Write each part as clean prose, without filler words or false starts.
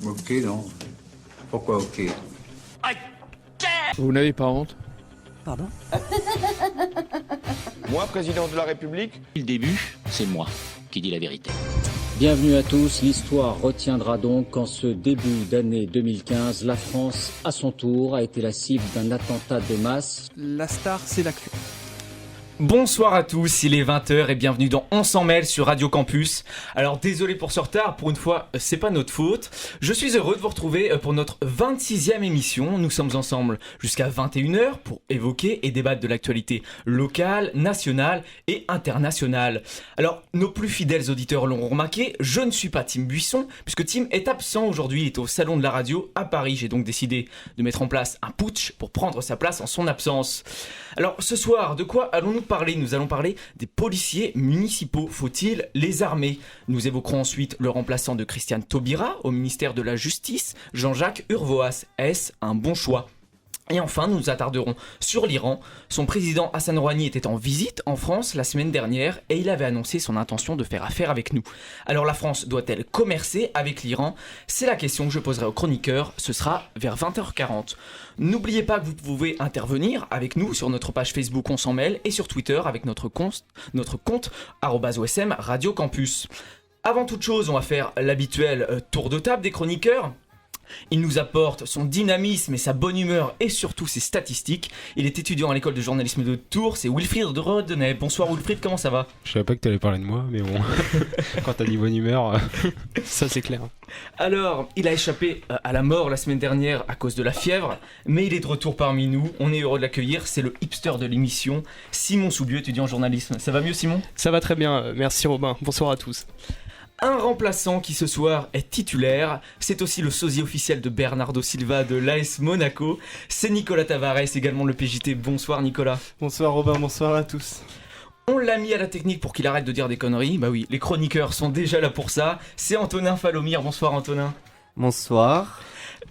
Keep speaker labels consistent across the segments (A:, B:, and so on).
A: Ok, non. Pourquoi ok?
B: Vous n'avez pas honte?
C: Pardon?
D: Moi, président de la République?
E: Le début, c'est moi qui dis la vérité.
F: Bienvenue à tous, l'histoire retiendra donc qu'en ce début d'année 2015, la France, à son tour, a été la cible d'un attentat de masse.
C: La star, c'est l'actu.
G: Bonsoir à tous, il est 20h et bienvenue dans On s'en mêle sur Radio Campus. Alors désolé pour ce retard, pour une fois c'est pas notre faute. Je suis heureux de vous retrouver pour notre 26e émission. Nous sommes ensemble jusqu'à 21h pour évoquer et débattre de l'actualité locale, nationale et internationale. Alors nos plus fidèles auditeurs l'auront remarqué, je ne suis pas Tim Buisson puisque Tim est absent aujourd'hui, il est au salon de la radio à Paris. J'ai donc décidé de mettre en place un putsch pour prendre sa place en son absence. Alors ce soir, de quoi allons-nous parler? Nous allons parler des policiers municipaux. Faut-il les armer? Nous évoquerons ensuite le remplaçant de Christiane Taubira au ministère de la Justice, Jean-Jacques Urvoas. Est-ce un bon choix? Et enfin, nous nous attarderons sur l'Iran. Son président Hassan Rouhani était en visite en France la semaine dernière et il avait annoncé son intention de faire affaire avec nous. Alors la France doit-elle commercer avec l'Iran? C'est la question que je poserai aux chroniqueurs, ce sera vers 20h40. N'oubliez pas que vous pouvez intervenir avec nous sur notre page Facebook On s'en mêle et sur Twitter avec notre compte @OSM Radio Campus. Avant toute chose, on va faire l'habituel tour de table des chroniqueurs. Il nous apporte son dynamisme et sa bonne humeur et surtout ses statistiques. Il est étudiant à l'école de journalisme de Tours, c'est Wilfried de Rodenay. Bonsoir Wilfried, comment ça va?
B: Je savais pas que t'allais parler de moi, mais bon, quand t'as dit bonne humeur, ça c'est clair.
G: Alors, il a échappé à la mort la semaine dernière à cause de la fièvre, mais il est de retour parmi nous, on est heureux de l'accueillir, c'est le hipster de l'émission, Simon Soubieux, étudiant en journalisme. Ça va mieux Simon?
H: Ça va très bien, merci Robin, bonsoir à tous.
G: Un remplaçant qui ce soir est titulaire, c'est aussi le sosie officiel de Bernardo Silva de l'AS Monaco, c'est Nicolas Tavares, également le PJT. Bonsoir Nicolas.
H: Bonsoir Robin, bonsoir à tous.
G: On l'a mis à la technique pour qu'il arrête de dire des conneries, bah oui, les chroniqueurs sont déjà là pour ça, c'est Antonin Falomir. Bonsoir Antonin.
I: Bonsoir.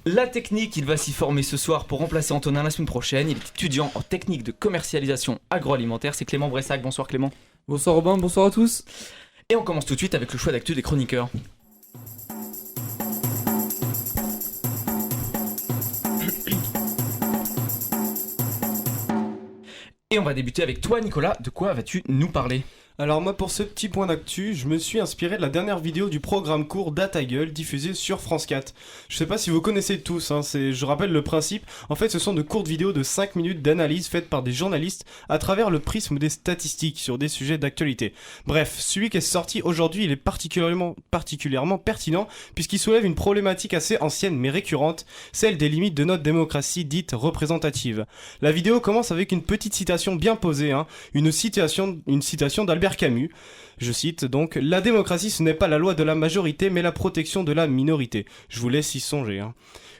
G: La technique, il va s'y former ce soir pour remplacer Antonin la semaine prochaine, il est étudiant en technique de commercialisation agroalimentaire, c'est Clément Bressac. Bonsoir Clément.
I: Bonsoir Robin, bonsoir à tous.
G: Et on commence tout de suite avec le choix d'actu des chroniqueurs. Et on va débuter avec toi Nicolas, de quoi vas-tu nous parler?
H: Alors moi pour ce petit point d'actu, je me suis inspiré de la dernière vidéo du programme court Data Gueule diffusé sur France 4. Je sais pas si vous connaissez tous, je rappelle le principe. En fait ce sont de courtes vidéos de 5 minutes d'analyse faites par des journalistes à travers le prisme des statistiques sur des sujets d'actualité. Bref, celui qui est sorti aujourd'hui il est particulièrement pertinent puisqu'il soulève une problématique assez ancienne mais récurrente, celle des limites de notre démocratie dite représentative. La vidéo commence avec une petite citation bien posée, une citation d'Albert Camus, je cite donc: la démocratie ce n'est pas la loi de la majorité mais la protection de la minorité. Je vous laisse y songer.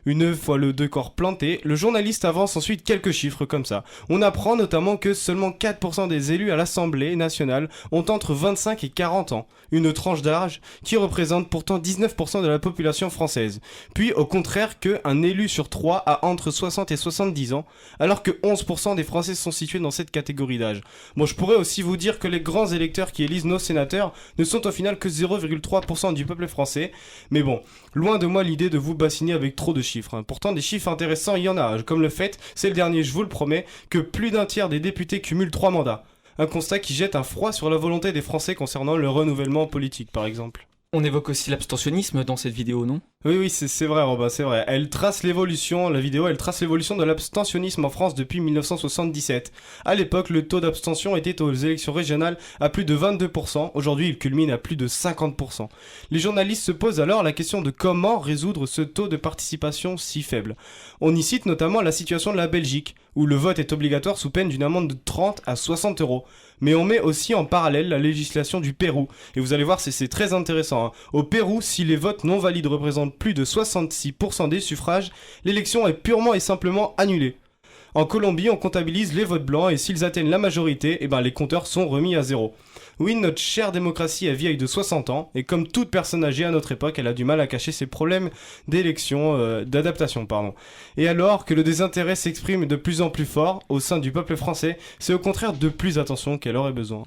H: Une fois le décor planté, le journaliste avance ensuite quelques chiffres comme ça. On apprend notamment que seulement 4% des élus à l'Assemblée nationale ont entre 25 et 40 ans, une tranche d'âge qui représente pourtant 19% de la population française. Puis au contraire qu'un élu sur 3 a entre 60 et 70 ans, alors que 11% des Français sont situés dans cette catégorie d'âge. Bon, je pourrais aussi vous dire que les grands électeurs qui élisent nos sénateurs ne sont au final que 0,3% du peuple français, mais bon, loin de moi l'idée de vous bassiner avec trop de chiffres. Pourtant des chiffres intéressants il y en a, comme le fait, c'est le dernier je vous le promets, que plus d'un tiers des députés cumulent 3 mandats. Un constat qui jette un froid sur la volonté des Français concernant le renouvellement politique par exemple.
G: On évoque aussi l'abstentionnisme dans cette vidéo, non?
H: Oui, c'est vrai Robin, c'est vrai. La vidéo trace l'évolution de l'abstentionnisme en France depuis 1977. À l'époque, le taux d'abstention était aux élections régionales à plus de 22%, aujourd'hui il culmine à plus de 50%. Les journalistes se posent alors la question de comment résoudre ce taux de participation si faible. On y cite notamment la situation de la Belgique, où le vote est obligatoire sous peine d'une amende de 30 à 60 euros. Mais on met aussi en parallèle la législation du Pérou. Et vous allez voir, c'est très intéressant. Au Pérou, si les votes non valides représentent plus de 66% des suffrages, l'élection est purement et simplement annulée. En Colombie, on comptabilise les votes blancs et s'ils atteignent la majorité, les compteurs sont remis à zéro. Oui, notre chère démocratie est vieille de 60 ans, et comme toute personne âgée à notre époque, elle a du mal à cacher ses problèmes d'adaptation. Et alors que le désintérêt s'exprime de plus en plus fort au sein du peuple français, c'est au contraire de plus attention qu'elle aurait besoin.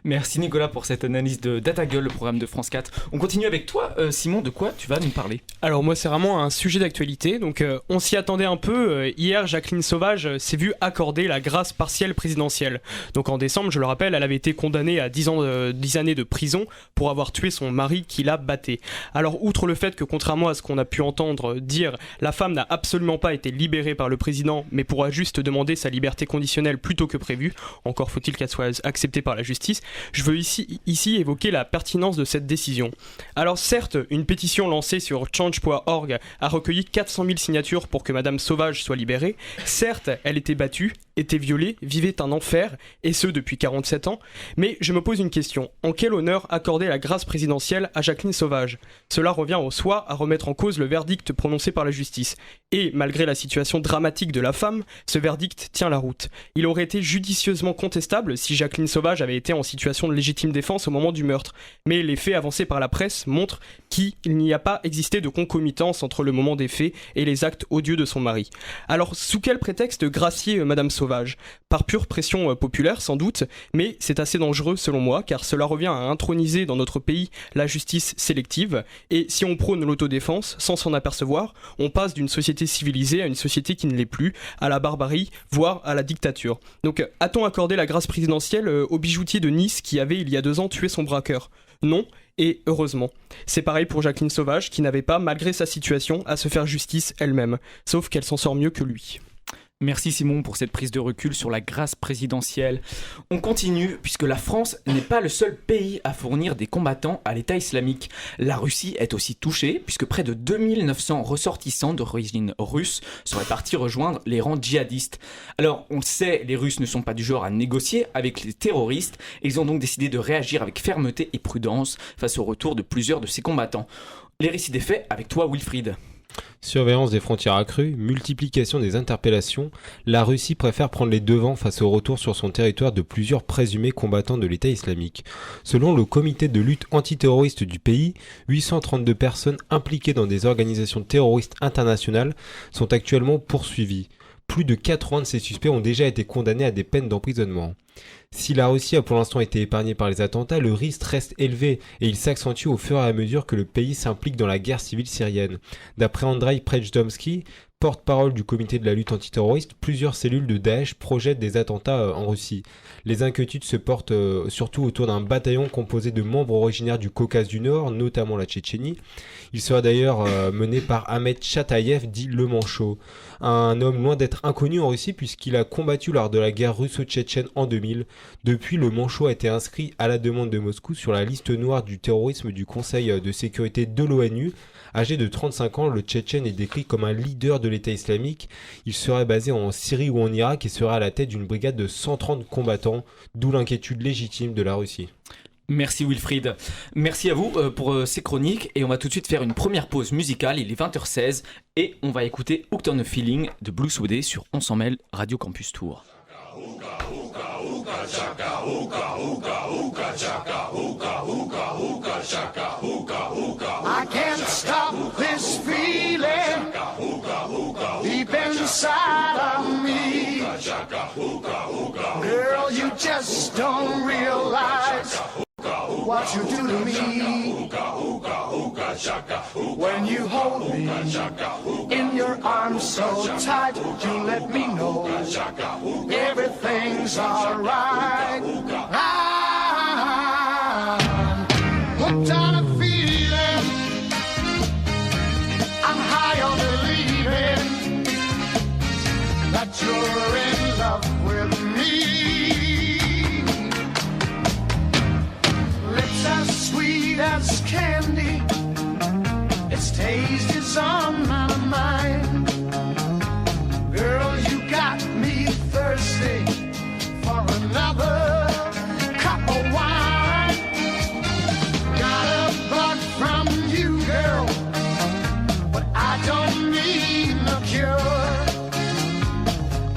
G: Merci Nicolas pour cette analyse de DataGueule, le programme de France 4. On continue avec toi, Simon, de quoi tu vas nous parler ?
J: Alors moi c'est vraiment un sujet d'actualité, donc on s'y attendait un peu. Hier Jacqueline Sauvage s'est vue accorder la grâce partielle présidentielle. Donc en décembre, je le rappelle, elle avait été condamnée à 10 années de prison pour avoir tué son mari qui la battait. Alors outre le fait que contrairement à ce qu'on a pu entendre dire, la femme n'a absolument pas été libérée par le président, mais pourra juste demander sa liberté conditionnelle plutôt que prévu, encore faut-il qu'elle soit acceptée par la justice, je veux ici évoquer la pertinence de cette décision. Alors certes, une pétition lancée sur change.org a recueilli 400 000 signatures pour que Madame Sauvage soit libérée. Certes, elle était battue, était violée, vivait un enfer, et ce depuis 47 ans, mais je me pose une question. En quel honneur accorder la grâce présidentielle à Jacqueline Sauvage ? Cela revient au soi à remettre en cause le verdict prononcé par la justice. Et, malgré la situation dramatique de la femme, ce verdict tient la route. Il aurait été judicieusement contestable si Jacqueline Sauvage avait été en situation de légitime défense au moment du meurtre. Mais les faits avancés par la presse montrent qu'il n'y a pas existé de concomitance entre le moment des faits et les actes odieux de son mari. Alors, sous quel prétexte gracier Madame Sauvage ? Par pure pression populaire, sans doute, mais c'est assez dangereux selon moi, car cela revient à introniser dans notre pays la justice sélective, et si on prône l'autodéfense, sans s'en apercevoir, on passe d'une société civilisée à une société qui ne l'est plus, à la barbarie, voire à la dictature. Donc, a-t-on accordé la grâce présidentielle au bijoutier de Nice qui avait, il y a 2 ans, tué son braqueur ? Non, et heureusement. C'est pareil pour Jacqueline Sauvage, qui n'avait pas, malgré sa situation, à se faire justice elle-même, sauf qu'elle s'en sort mieux que lui.
G: Merci Simon pour cette prise de recul sur la grâce présidentielle. On continue puisque la France n'est pas le seul pays à fournir des combattants à l'État islamique. La Russie est aussi touchée puisque près de 2900 ressortissants d'origine russe seraient partis rejoindre les rangs djihadistes. Alors on le sait, les Russes ne sont pas du genre à négocier avec les terroristes et ils ont donc décidé de réagir avec fermeté et prudence face au retour de plusieurs de ces combattants. Les récits des faits avec toi Wilfried.
B: Surveillance des frontières accrue, multiplication des interpellations, la Russie préfère prendre les devants face au retour sur son territoire de plusieurs présumés combattants de l'État islamique. Selon le comité de lutte antiterroriste du pays, 832 personnes impliquées dans des organisations terroristes internationales sont actuellement poursuivies. Plus de 80 de ces suspects ont déjà été condamnés à des peines d'emprisonnement. Si la Russie a pour l'instant été épargnée par les attentats, le risque reste élevé et il s'accentue au fur et à mesure que le pays s'implique dans la guerre civile syrienne. D'après Andrei Prejdomsky, porte-parole du comité de la lutte antiterroriste, plusieurs cellules de Daesh projettent des attentats en Russie. Les inquiétudes se portent surtout autour d'un bataillon composé de membres originaires du Caucase du Nord, notamment la Tchétchénie. Il sera d'ailleurs mené par Ahmed Chatayev, dit Le Manchot. Un homme loin d'être inconnu en Russie puisqu'il a combattu lors de la guerre russo-tchétchène en 2000. Depuis, Le Manchot a été inscrit à la demande de Moscou sur la liste noire du terrorisme du Conseil de sécurité de l'ONU. Âgé de 35 ans, le Tchétchène est décrit comme un leader de l'État islamique. Il serait basé en Syrie ou en Irak et serait à la tête d'une brigade de 130 combattants, d'où l'inquiétude légitime de la Russie.
G: Merci Wilfried. Merci à vous pour ces chroniques et on va tout de suite faire une première pause musicale, il est 20h16 et on va écouter Hooked on a Feeling de Blue Swede sur On s'en mêle Radio Campus Tour.
K: I can't stop this feeling deep inside of me. Girl, you just don't realize what you do to me. When you hold me in your arms so tight, you let me know everything's alright. I'm hooked on a feeling, I'm high on believing that you're in love with me. Lips as sweet as candy, its taste is on my mind. Girl, you got me thirsty for another cup of wine. Got a bug from you, girl, but I don't need no cure.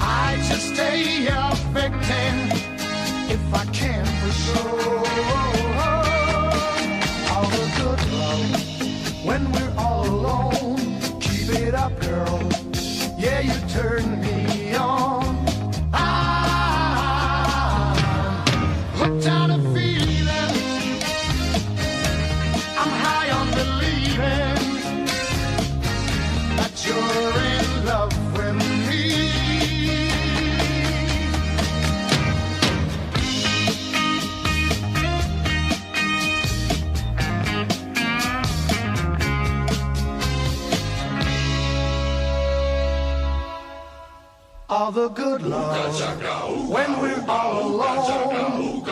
K: I just stay a victim if I can for sure. All the good love when we're all alone. Keep it up, girl. Yeah, you turn me on. I'm hooked on a feeling. all the good love. When we're all alone,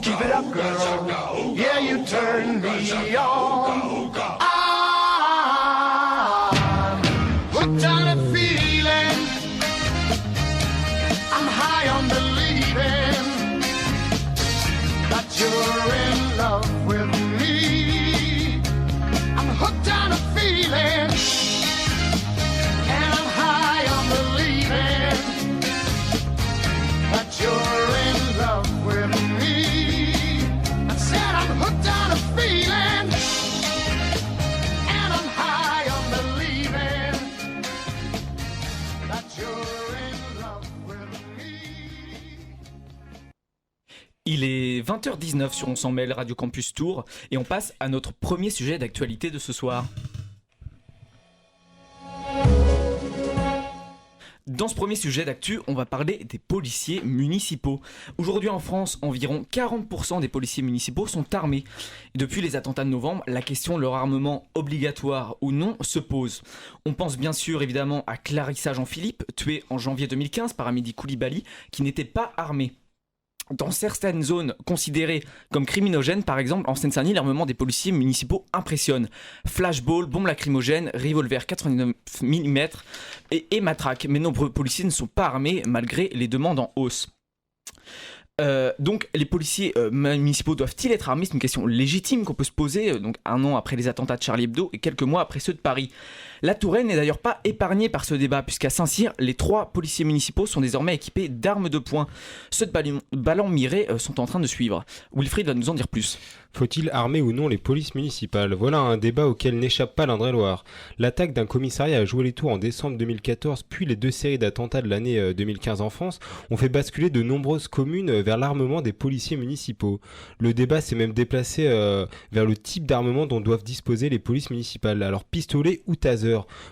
K: keep it up, girl. Yeah, you turn me on. I'm hooked on a feeling. I'm high on believing that you're in love with me. I'm hooked on a feeling, and I'm high on believing that you're in love with me. I said I'm hooked on a feeling, and I'm high on believing that you're in love with me.
G: Il est 20h19 sur On s'en mêle, Radio Campus Tours, et on passe à notre premier sujet d'actualité de ce soir. Dans ce premier sujet d'actu, on va parler des policiers municipaux. Aujourd'hui en France, environ 40% des policiers municipaux sont armés. Et depuis les attentats de novembre, la question de leur armement obligatoire ou non se pose. On pense bien sûr évidemment à Clarissa Jean-Philippe, tuée en janvier 2015 par Amédi Koulibaly, qui n'était pas armé. Dans certaines zones considérées comme criminogènes, par exemple en Seine-Saint-Denis, l'armement des policiers municipaux impressionne. Flashball, bombes lacrymogènes, revolver 89 mm et matraques. Mais nombreux policiers ne sont pas armés malgré les demandes en hausse. Donc les policiers municipaux doivent-ils être armés ? C'est une question légitime qu'on peut se poser, donc un an après les attentats de Charlie Hebdo et quelques mois après ceux de Paris. La Touraine n'est d'ailleurs pas épargnée par ce débat, puisqu'à Saint-Cyr, les 3 policiers municipaux sont désormais équipés d'armes de poing. Ceux de Ballon-Miré sont en train de suivre. Wilfried va nous en dire plus.
B: Faut-il armer ou non les polices municipales ? Voilà un débat auquel n'échappe pas l'Indre-et-Loire. L'attaque d'un commissariat à Joué-les-Tours en décembre 2014, puis les 2 séries d'attentats de l'année 2015 en France, ont fait basculer de nombreuses communes vers l'armement des policiers municipaux. Le débat s'est même déplacé vers le type d'armement dont doivent disposer les polices municipales. Alors pistolet ou taser ?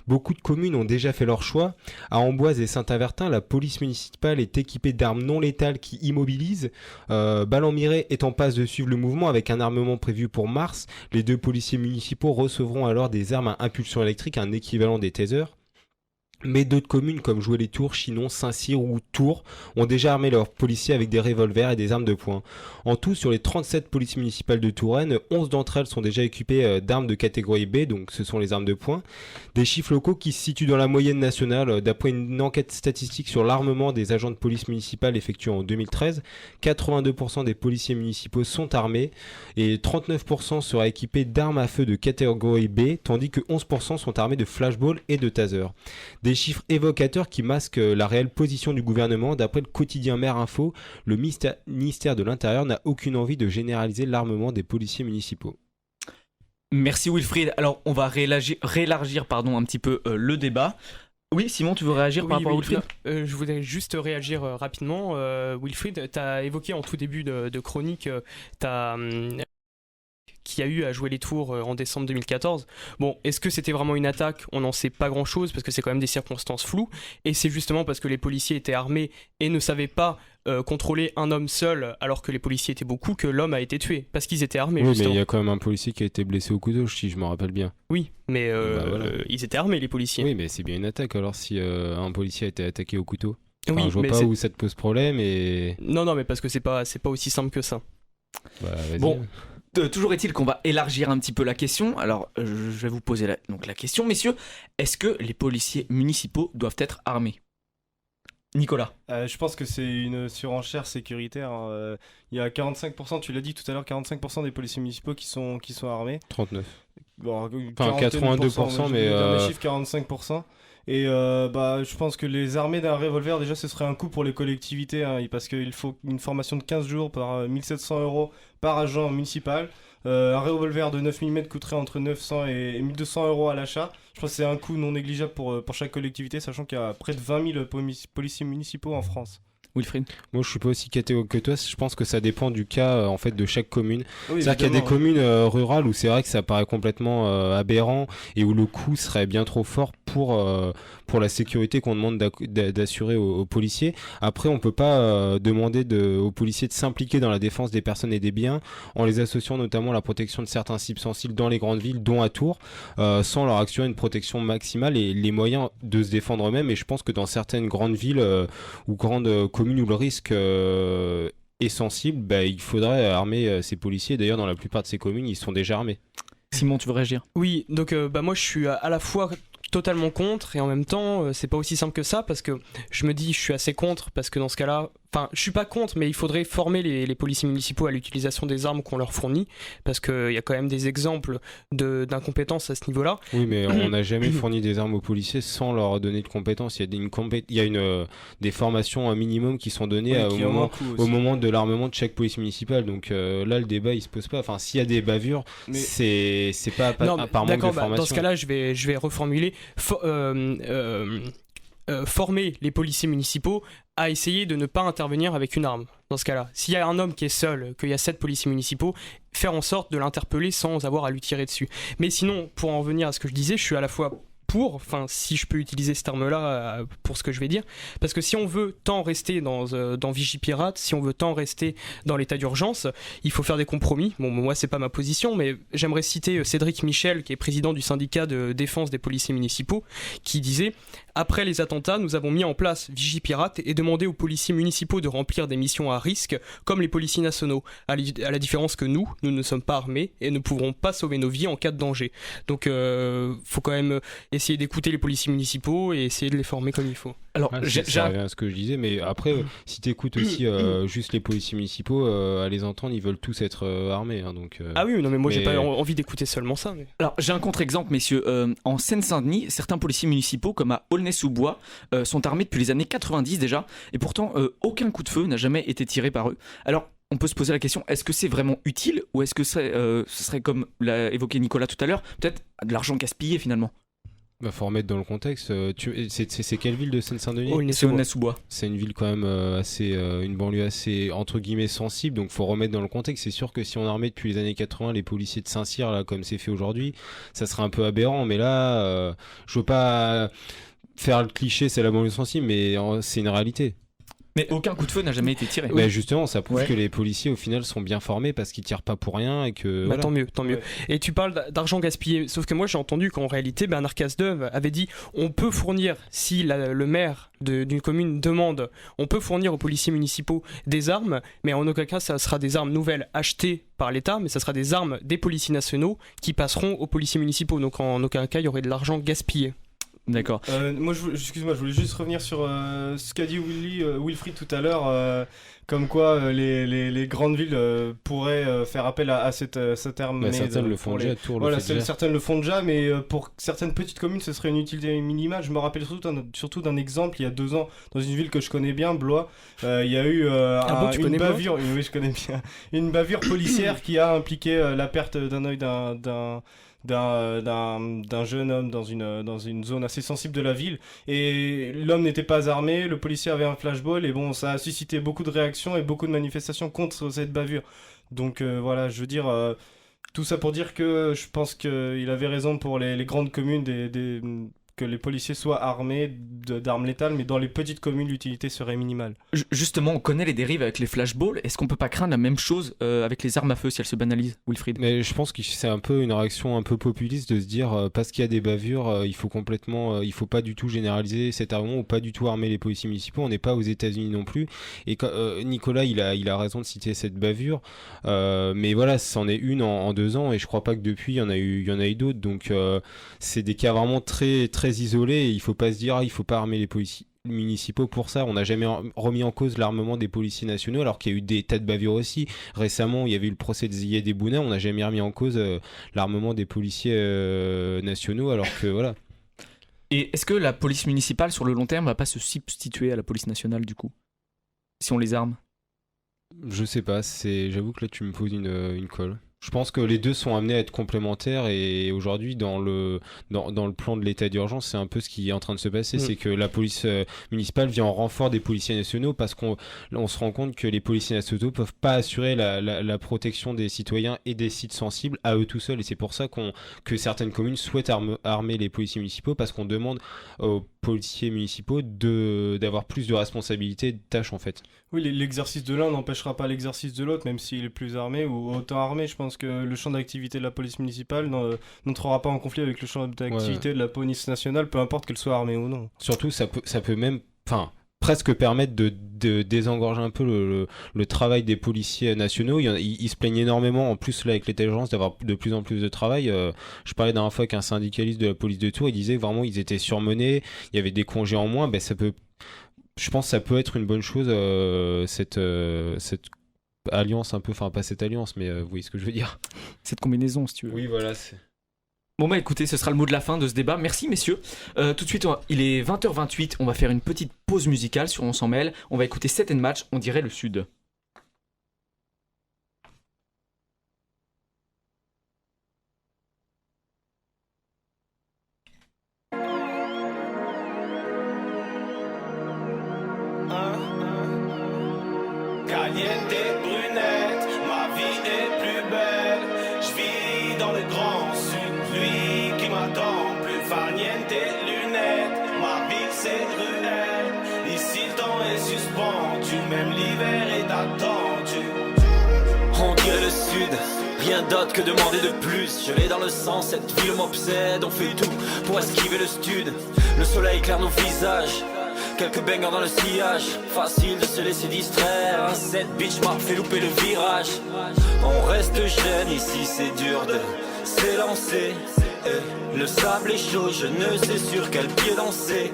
B: Beaucoup de communes ont déjà fait leur choix. À Amboise et Saint-Avertin, la police municipale est équipée d'armes non létales qui immobilisent. Ballon-Miré est en passe de suivre le mouvement avec un armement prévu pour mars. Les 2 policiers municipaux recevront alors des armes à impulsion électrique, un équivalent des tasers. Mais d'autres communes comme Joué-les-Tours, Chinon, Saint-Cyr ou Tours ont déjà armé leurs policiers avec des revolvers et des armes de poing. En tout, sur les 37 polices municipales de Touraine, 11 d'entre elles sont déjà équipées d'armes de catégorie B, donc ce sont les armes de poing. Des chiffres locaux qui se situent dans la moyenne nationale. D'après une enquête statistique sur l'armement des agents de police municipale effectuée en 2013, 82% des policiers municipaux sont armés et 39% sera équipés d'armes à feu de catégorie B, tandis que 11% sont armés de flashball et de taser. Des chiffres évocateurs qui masquent la réelle position du gouvernement. D'après le quotidien Maire Info, le ministère de l'Intérieur n'a aucune envie de généraliser l'armement des policiers municipaux.
G: Merci Wilfried. Alors on va réélargir un petit peu le débat. Oui, Simon, tu veux réagir par rapport à Wilfried ?
J: Je voudrais juste réagir rapidement. Wilfried, tu as évoqué en tout début de chronique qu'il y a eu à Joué-les-Tours en décembre 2014. Bon, est-ce que c'était vraiment une attaque ? On n'en sait pas grand-chose parce que c'est quand même des circonstances floues. Et c'est justement parce que les policiers étaient armés et ne savaient pas contrôler un homme seul alors que les policiers étaient beaucoup que l'homme a été tué. Parce qu'ils étaient armés,
B: oui,
J: justement.
B: Mais il y a quand même un policier qui a été blessé au couteau, si je me rappelle bien.
J: Oui, mais
B: voilà.
J: Ils étaient armés, les policiers.
B: Oui, mais c'est bien une attaque alors si un policier a été attaqué au couteau. Enfin,
J: Oui,
B: je vois
J: mais
B: pas où ça te pose problème et...
J: Non, mais parce que c'est pas aussi simple que ça.
B: Bah, vas-y.
G: Bon. Toujours est-il qu'on va élargir un petit peu la question. Alors, je vais vous poser la question, messieurs. Est-ce que les policiers municipaux doivent être armés ? Nicolas.
H: Je pense que c'est une surenchère sécuritaire. Il y a 45%, tu l'as dit tout à l'heure, 45% des policiers municipaux qui sont armés.
B: 39.
H: Bon,
B: Enfin, 82%, mais...
H: Le chiffre 45%. Et je pense que les armés d'un revolver, déjà, ce serait un coût pour les collectivités, hein, parce qu'il faut une formation de 15 jours par 1700 € par agent municipal. Un revolver de 9 mm coûterait entre 900 et 1200 € à l'achat. Je pense que c'est un coût non négligeable pour chaque collectivité, sachant qu'il y a près de 20 000 policiers municipaux en France.
G: Wilfried ?
B: Moi je suis pas aussi catégorique que toi, je pense que ça dépend du cas en fait de chaque commune.
H: Oui,
B: c'est-à-dire qu'il y a des communes rurales où c'est vrai que ça paraît complètement aberrant et où le coût serait bien trop fort pour la sécurité qu'on demande d'assurer aux policiers. Après, on peut pas demander aux policiers de s'impliquer dans la défense des personnes et des biens en les associant notamment à la protection de certains cibles sensibles dans les grandes villes, dont à Tours, sans leur assurer une protection maximale et les moyens de se défendre eux-mêmes. Et je pense que dans certaines grandes villes ou grandes communes où le risque est sensible, il faudrait armer ces policiers. D'ailleurs, dans la plupart de ces communes, ils sont déjà armés.
G: Simon, tu veux réagir ?
J: Oui, donc moi je suis à la fois totalement contre et en même temps c'est pas aussi simple que ça, parce que je me dis je suis assez contre parce que dans ce cas-là, enfin je suis pas contre, mais il faudrait former les policiers municipaux à l'utilisation des armes qu'on leur fournit, parce qu'il y a quand même des exemples d'incompétence à ce niveau-là.
B: Oui, mais on n'a jamais fourni des armes aux policiers sans leur donner de compétences. Il y a des formations minimum qui sont données au moment de l'armement de chaque police municipale. Donc là, le débat il se pose pas. Enfin, s'il y a des bavures, c'est pas par manque de formation.
J: Dans ce cas-là, je vais reformuler. Former les policiers municipaux à essayer de ne pas intervenir avec une arme. Dans ce cas-là, s'il y a un homme qui est seul, qu'il y a 7 policiers municipaux, faire en sorte de l'interpeller sans avoir à lui tirer dessus. Mais sinon, pour en venir à ce que je disais, je suis à la fois pour, enfin si je peux utiliser ce terme-là pour ce que je vais dire, parce que si on veut tant rester dans Vigipirate, si on veut tant rester dans l'état d'urgence, il faut faire des compromis. Bon, moi c'est pas ma position, mais j'aimerais citer Cédric Michel, qui est président du syndicat de défense des policiers municipaux, qui disait: après les attentats, nous avons mis en place Vigipirate et demandé aux policiers municipaux de remplir des missions à risque, comme les policiers nationaux, à la différence que nous ne sommes pas armés et ne pourrons pas sauver nos vies en cas de danger. Donc faut quand même essayer d'écouter les policiers municipaux et essayer de les former comme il faut.
B: Alors, ça revient à ce que je disais, mais après, si tu écoutes aussi juste les policiers municipaux, à les entendre, ils veulent tous être armés. Hein, donc,
J: Ah oui, non, mais moi j'ai pas envie d'écouter seulement ça. Mais...
G: Alors, j'ai un contre-exemple, messieurs. En Seine-Saint-Denis, certains policiers municipaux, comme à Aulnay-sous-Bois, sont armés depuis les années 90 déjà, et pourtant, aucun coup de feu n'a jamais été tiré par eux. Alors, on peut se poser la question, est-ce que c'est vraiment utile, ou est-ce que ce serait, comme l'a évoqué Nicolas tout à l'heure, peut-être de l'argent gaspillé finalement ?
B: Faut remettre dans le contexte. C'est quelle ville de Seine-Saint-Denis ?
G: Aulnay-sous-Bois.
B: C'est une ville quand même une banlieue assez entre guillemets sensible, donc faut remettre dans le contexte. C'est sûr que si on armait depuis les années 80 les policiers de Saint-Cyr là, comme c'est fait aujourd'hui, ça serait un peu aberrant. Mais là, je veux pas faire le cliché, c'est la banlieue sensible, mais c'est une réalité.
G: Mais aucun coup de feu n'a jamais été tiré.
B: Mais justement, ça prouve que les policiers au final sont bien formés parce qu'ils tirent pas pour rien et que.
J: Tant mieux. Et tu parles d'argent gaspillé, sauf que moi j'ai entendu qu'en réalité Bernard Cazeneuve avait dit on peut fournir, si le maire d'une commune demande, on peut fournir aux policiers municipaux des armes, mais en aucun cas ça sera des armes nouvelles achetées par l'État, mais ça sera des armes des policiers nationaux qui passeront aux policiers municipaux. Donc en aucun cas il y aurait de l'argent gaspillé.
G: D'accord.
H: Moi, je voulais juste revenir sur ce qu'a dit Wilfried tout à l'heure, comme quoi les grandes villes pourraient faire appel à cette arme.
B: Certaines le font déjà, Tours le fait déjà.
H: Certaines le font déjà, mais pour certaines petites communes, ce serait une utilité minimale. Je me rappelle surtout d'un exemple, il y a 2 ans, dans une ville que je connais bien, Blois, il y a eu une bavure. Oui, je connais bien. Une bavure policière qui a impliqué la perte d'un œil d'un jeune homme dans une zone assez sensible de la ville, et l'homme n'était pas armé, le policier avait un flashball, et bon, ça a suscité beaucoup de réactions et beaucoup de manifestations contre cette bavure. Donc voilà, je veux dire, tout ça pour dire que je pense qu'il avait raison pour les grandes communes que les policiers soient armés d'armes létales, mais dans les petites communes, l'utilité serait minimale.
G: Justement, on connaît les dérives avec les flashballs. Est-ce qu'on peut pas craindre la même chose avec les armes à feu si elles se banalisent, Wilfried ?
B: Mais je pense que c'est un peu une réaction un peu populiste de se dire parce qu'il y a des bavures, il faut pas du tout généraliser cet armement ou pas du tout armer les policiers municipaux. On n'est pas aux États-Unis non plus. Et Nicolas, il a raison de citer cette bavure, mais voilà, c'en est une en 2 ans, et je crois pas que depuis il y en a eu d'autres. Donc c'est des cas vraiment très très isolés, et il faut pas se dire il faut pas armer les policiers municipaux pour ça. On n'a jamais remis en cause l'armement des policiers nationaux, alors qu'il y a eu des tas de bavures aussi. Récemment, il y avait eu le procès de Ziyad Ebouna, on n'a jamais remis en cause l'armement des policiers nationaux, alors que voilà.
G: Et est-ce que la police municipale sur le long terme va pas se substituer à la police nationale du coup, si on les arme ?
B: Je sais pas, j'avoue que là tu me poses une colle. Je pense que les deux sont amenés à être complémentaires et aujourd'hui dans le plan de l'état d'urgence, c'est un peu ce qui est en train de se passer, c'est que la police municipale vient en renfort des policiers nationaux parce qu'on se rend compte que les policiers nationaux peuvent pas assurer la protection des citoyens et des sites sensibles à eux tout seuls et c'est pour ça que certaines communes souhaitent armer les policiers municipaux parce qu'on demande aux policiers municipaux d'avoir plus de responsabilités et de tâches en fait.
H: Oui, l'exercice de l'un n'empêchera pas l'exercice de l'autre, même s'il est plus armé ou autant armé. Je pense que le champ d'activité de la police municipale n'entrera pas en conflit avec le champ d'activité de la police nationale, peu importe qu'elle soit armée ou non.
B: Surtout, ça peut même, presque permettre de désengorger un peu le travail des policiers nationaux. Ils se plaignent énormément, en plus là avec l'état d'urgence, d'avoir de plus en plus de travail. Je parlais la dernière fois avec un syndicaliste de la police de Tours, il disait que vraiment ils étaient surmenés, il y avait des congés en moins. Je pense que ça peut être une bonne chose, cette alliance un peu, pas cette alliance, mais vous voyez ce que je veux dire.
C: Cette combinaison, si tu veux.
B: Oui, voilà.
G: Bon bah écoutez, ce sera le mot de la fin de ce débat. Merci messieurs. Tout de suite, il est 20h28, on va faire une petite pause musicale sur On s'en mêle. On va écouter Set and Match, on dirait le Sud.
K: Caliente, brunette, ma vie est plus belle. Je vis dans le grand sud, lui qui m'attend. Plus farniente, lunettes, ma vie c'est ruelle. Ici le temps est suspendu, même l'hiver est attendu.
L: On dirait le sud, rien d'autre que demander de plus. Je l'ai dans le sang, cette ville m'obsède. On fait tout pour esquiver le stud. Le soleil éclaire nos visages, quelques bangers dans le sillage. Facile de se laisser distraire. Cette bitch m'a fait louper le virage. On reste jeune ici, c'est dur de s'élancer. Le sable est chaud, je ne sais sur quel pied danser.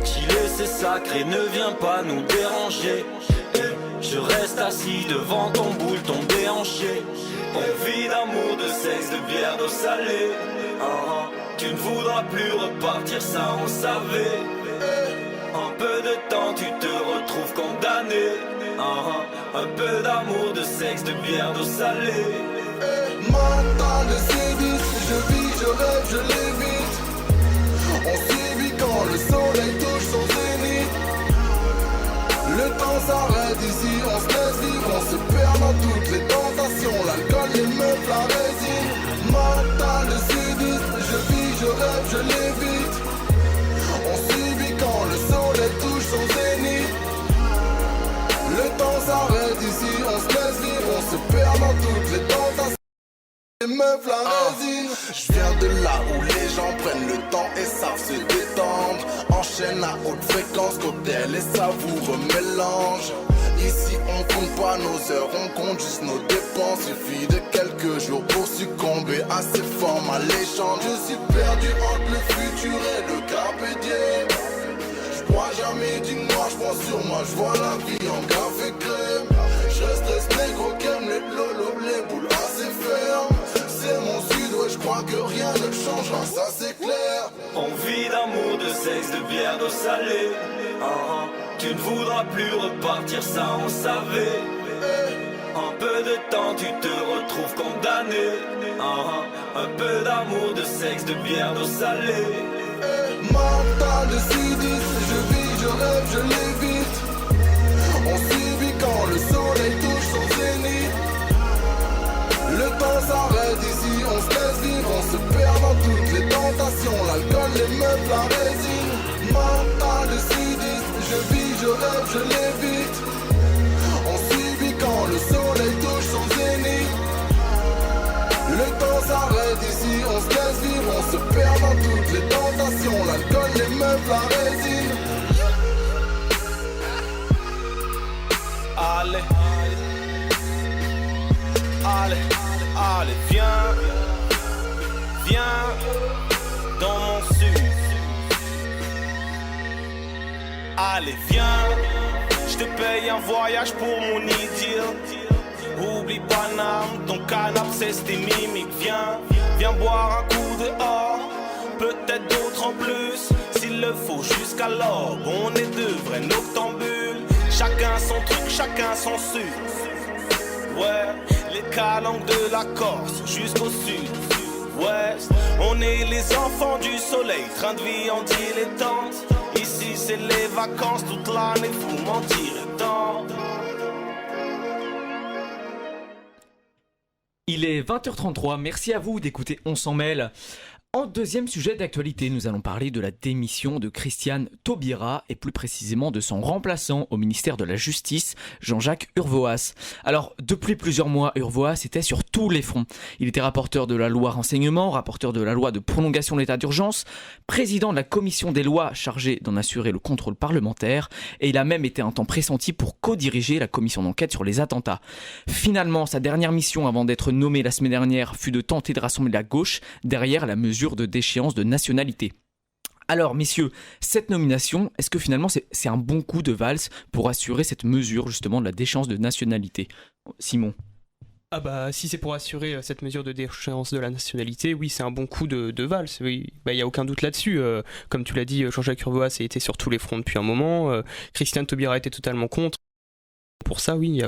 L: Chiller c'est sacré, ne viens pas nous déranger. Je reste assis devant ton boule, ton déhanché. On vit d'amour, de sexe, de bière, d'eau salée. Tu ne voudras plus repartir, ça on savait. Un peu de temps, tu te retrouves condamné. Un peu d'amour, de sexe, de bière, d'eau salée.
K: Mental de sévice, je vis, je rêve, je l'évite. On sévit quand le soleil touche son zénith. Le temps s'arrête ici, on se laisse vivre, on se perd dans toutes les tentations. L'alcool, les meufs, la résine. Mental de sévice, je vis, je rêve, je l'évite. On sévit quand le soleil touche son zénith. Le temps s'arrête ici, on se laisse vivre, on se perd dans toutes les tentations. Les meufs, la résine. Je viens de là où les gens prennent le temps et savent se détendre. Enchaîne à haute fréquence, cocktail et savoureux mélange. Ici on compte pas nos heures, on compte juste nos dépenses. Suffit de quelques jours pour succomber à ces formes alléchantes. Je suis perdu entre le futur et le carpe diem. J'crois jamais d'une moi, j'prends sur moi, j'vois la vie en café crème. J'reste négro qu'aime les lolos, les boules assez fermes. C'est mon sud, ouais, j'crois que rien ne changera, ça c'est clair.
L: On vit d'amour, de sexe, de bière, d'eau salée. Tu ne voudras plus repartir, ça on savait. Un peu de temps, tu te retrouves condamné. Un peu d'amour, de sexe, de bière, d'eau salée.
K: Mental de sudiste, je vis, je rêve, je l'évite. On subit quand le soleil touche son zénith. Le temps s'arrête ici, on se laisse vivre, on se perd dans toutes les tentations. L'alcool, les meufs, la résine. Mental de sudiste, je vis, je rêve, je l'évite. On subit quand le soleil touche son zénith. Le temps s'arrête ici, on se laisse vivre, on se perd dans toutes les tentations. L'alcool, les meufs, la résine. Allez, allez, allez, viens, viens dans mon sud. Allez, viens, je te paye un voyage pour mon idylle. Oublie Paname, ton canapé c'est tes mimiques. Viens, viens boire un coup dehors, peut-être d'autres en plus, s'il le faut jusqu'à l'aube. On est deux vrais noctambules, chacun son truc, chacun son sucre. Ouais, les
L: calanques de la Corse jusqu'au sud, ouest. On est les enfants du soleil, train de vie en dilettante. Ici c'est les vacances toute l'année, vous m'en direz tant.
G: Il est 20h33, merci à vous d'écouter On s'en mêle. En deuxième sujet d'actualité, nous allons parler de la démission de Christiane Taubira et plus précisément de son remplaçant au ministère de la Justice, Jean-Jacques Urvoas. Alors, depuis plusieurs mois, Urvoas était sur tous les fronts. Il était rapporteur de la loi renseignement, rapporteur de la loi de prolongation de l'état d'urgence, président de la commission des lois chargée d'en assurer le contrôle parlementaire et il a même été un temps pressenti pour co-diriger la commission d'enquête sur les attentats. Finalement, sa dernière mission avant d'être nommé la semaine dernière fut de tenter de rassembler la gauche derrière la mesure de déchéance de nationalité. Alors messieurs, cette nomination, est-ce que finalement c'est un bon coup de valse pour assurer cette mesure justement de la déchéance de nationalité ? Simon ?
J: Ah bah si c'est pour assurer cette mesure de déchéance de la nationalité, oui c'est un bon coup de valse, oui. Bah y a aucun doute là-dessus, comme tu l'as dit, Jean-Jacques Urvoas a été sur tous les fronts depuis un moment, Christiane Taubira était totalement contre, pour ça oui,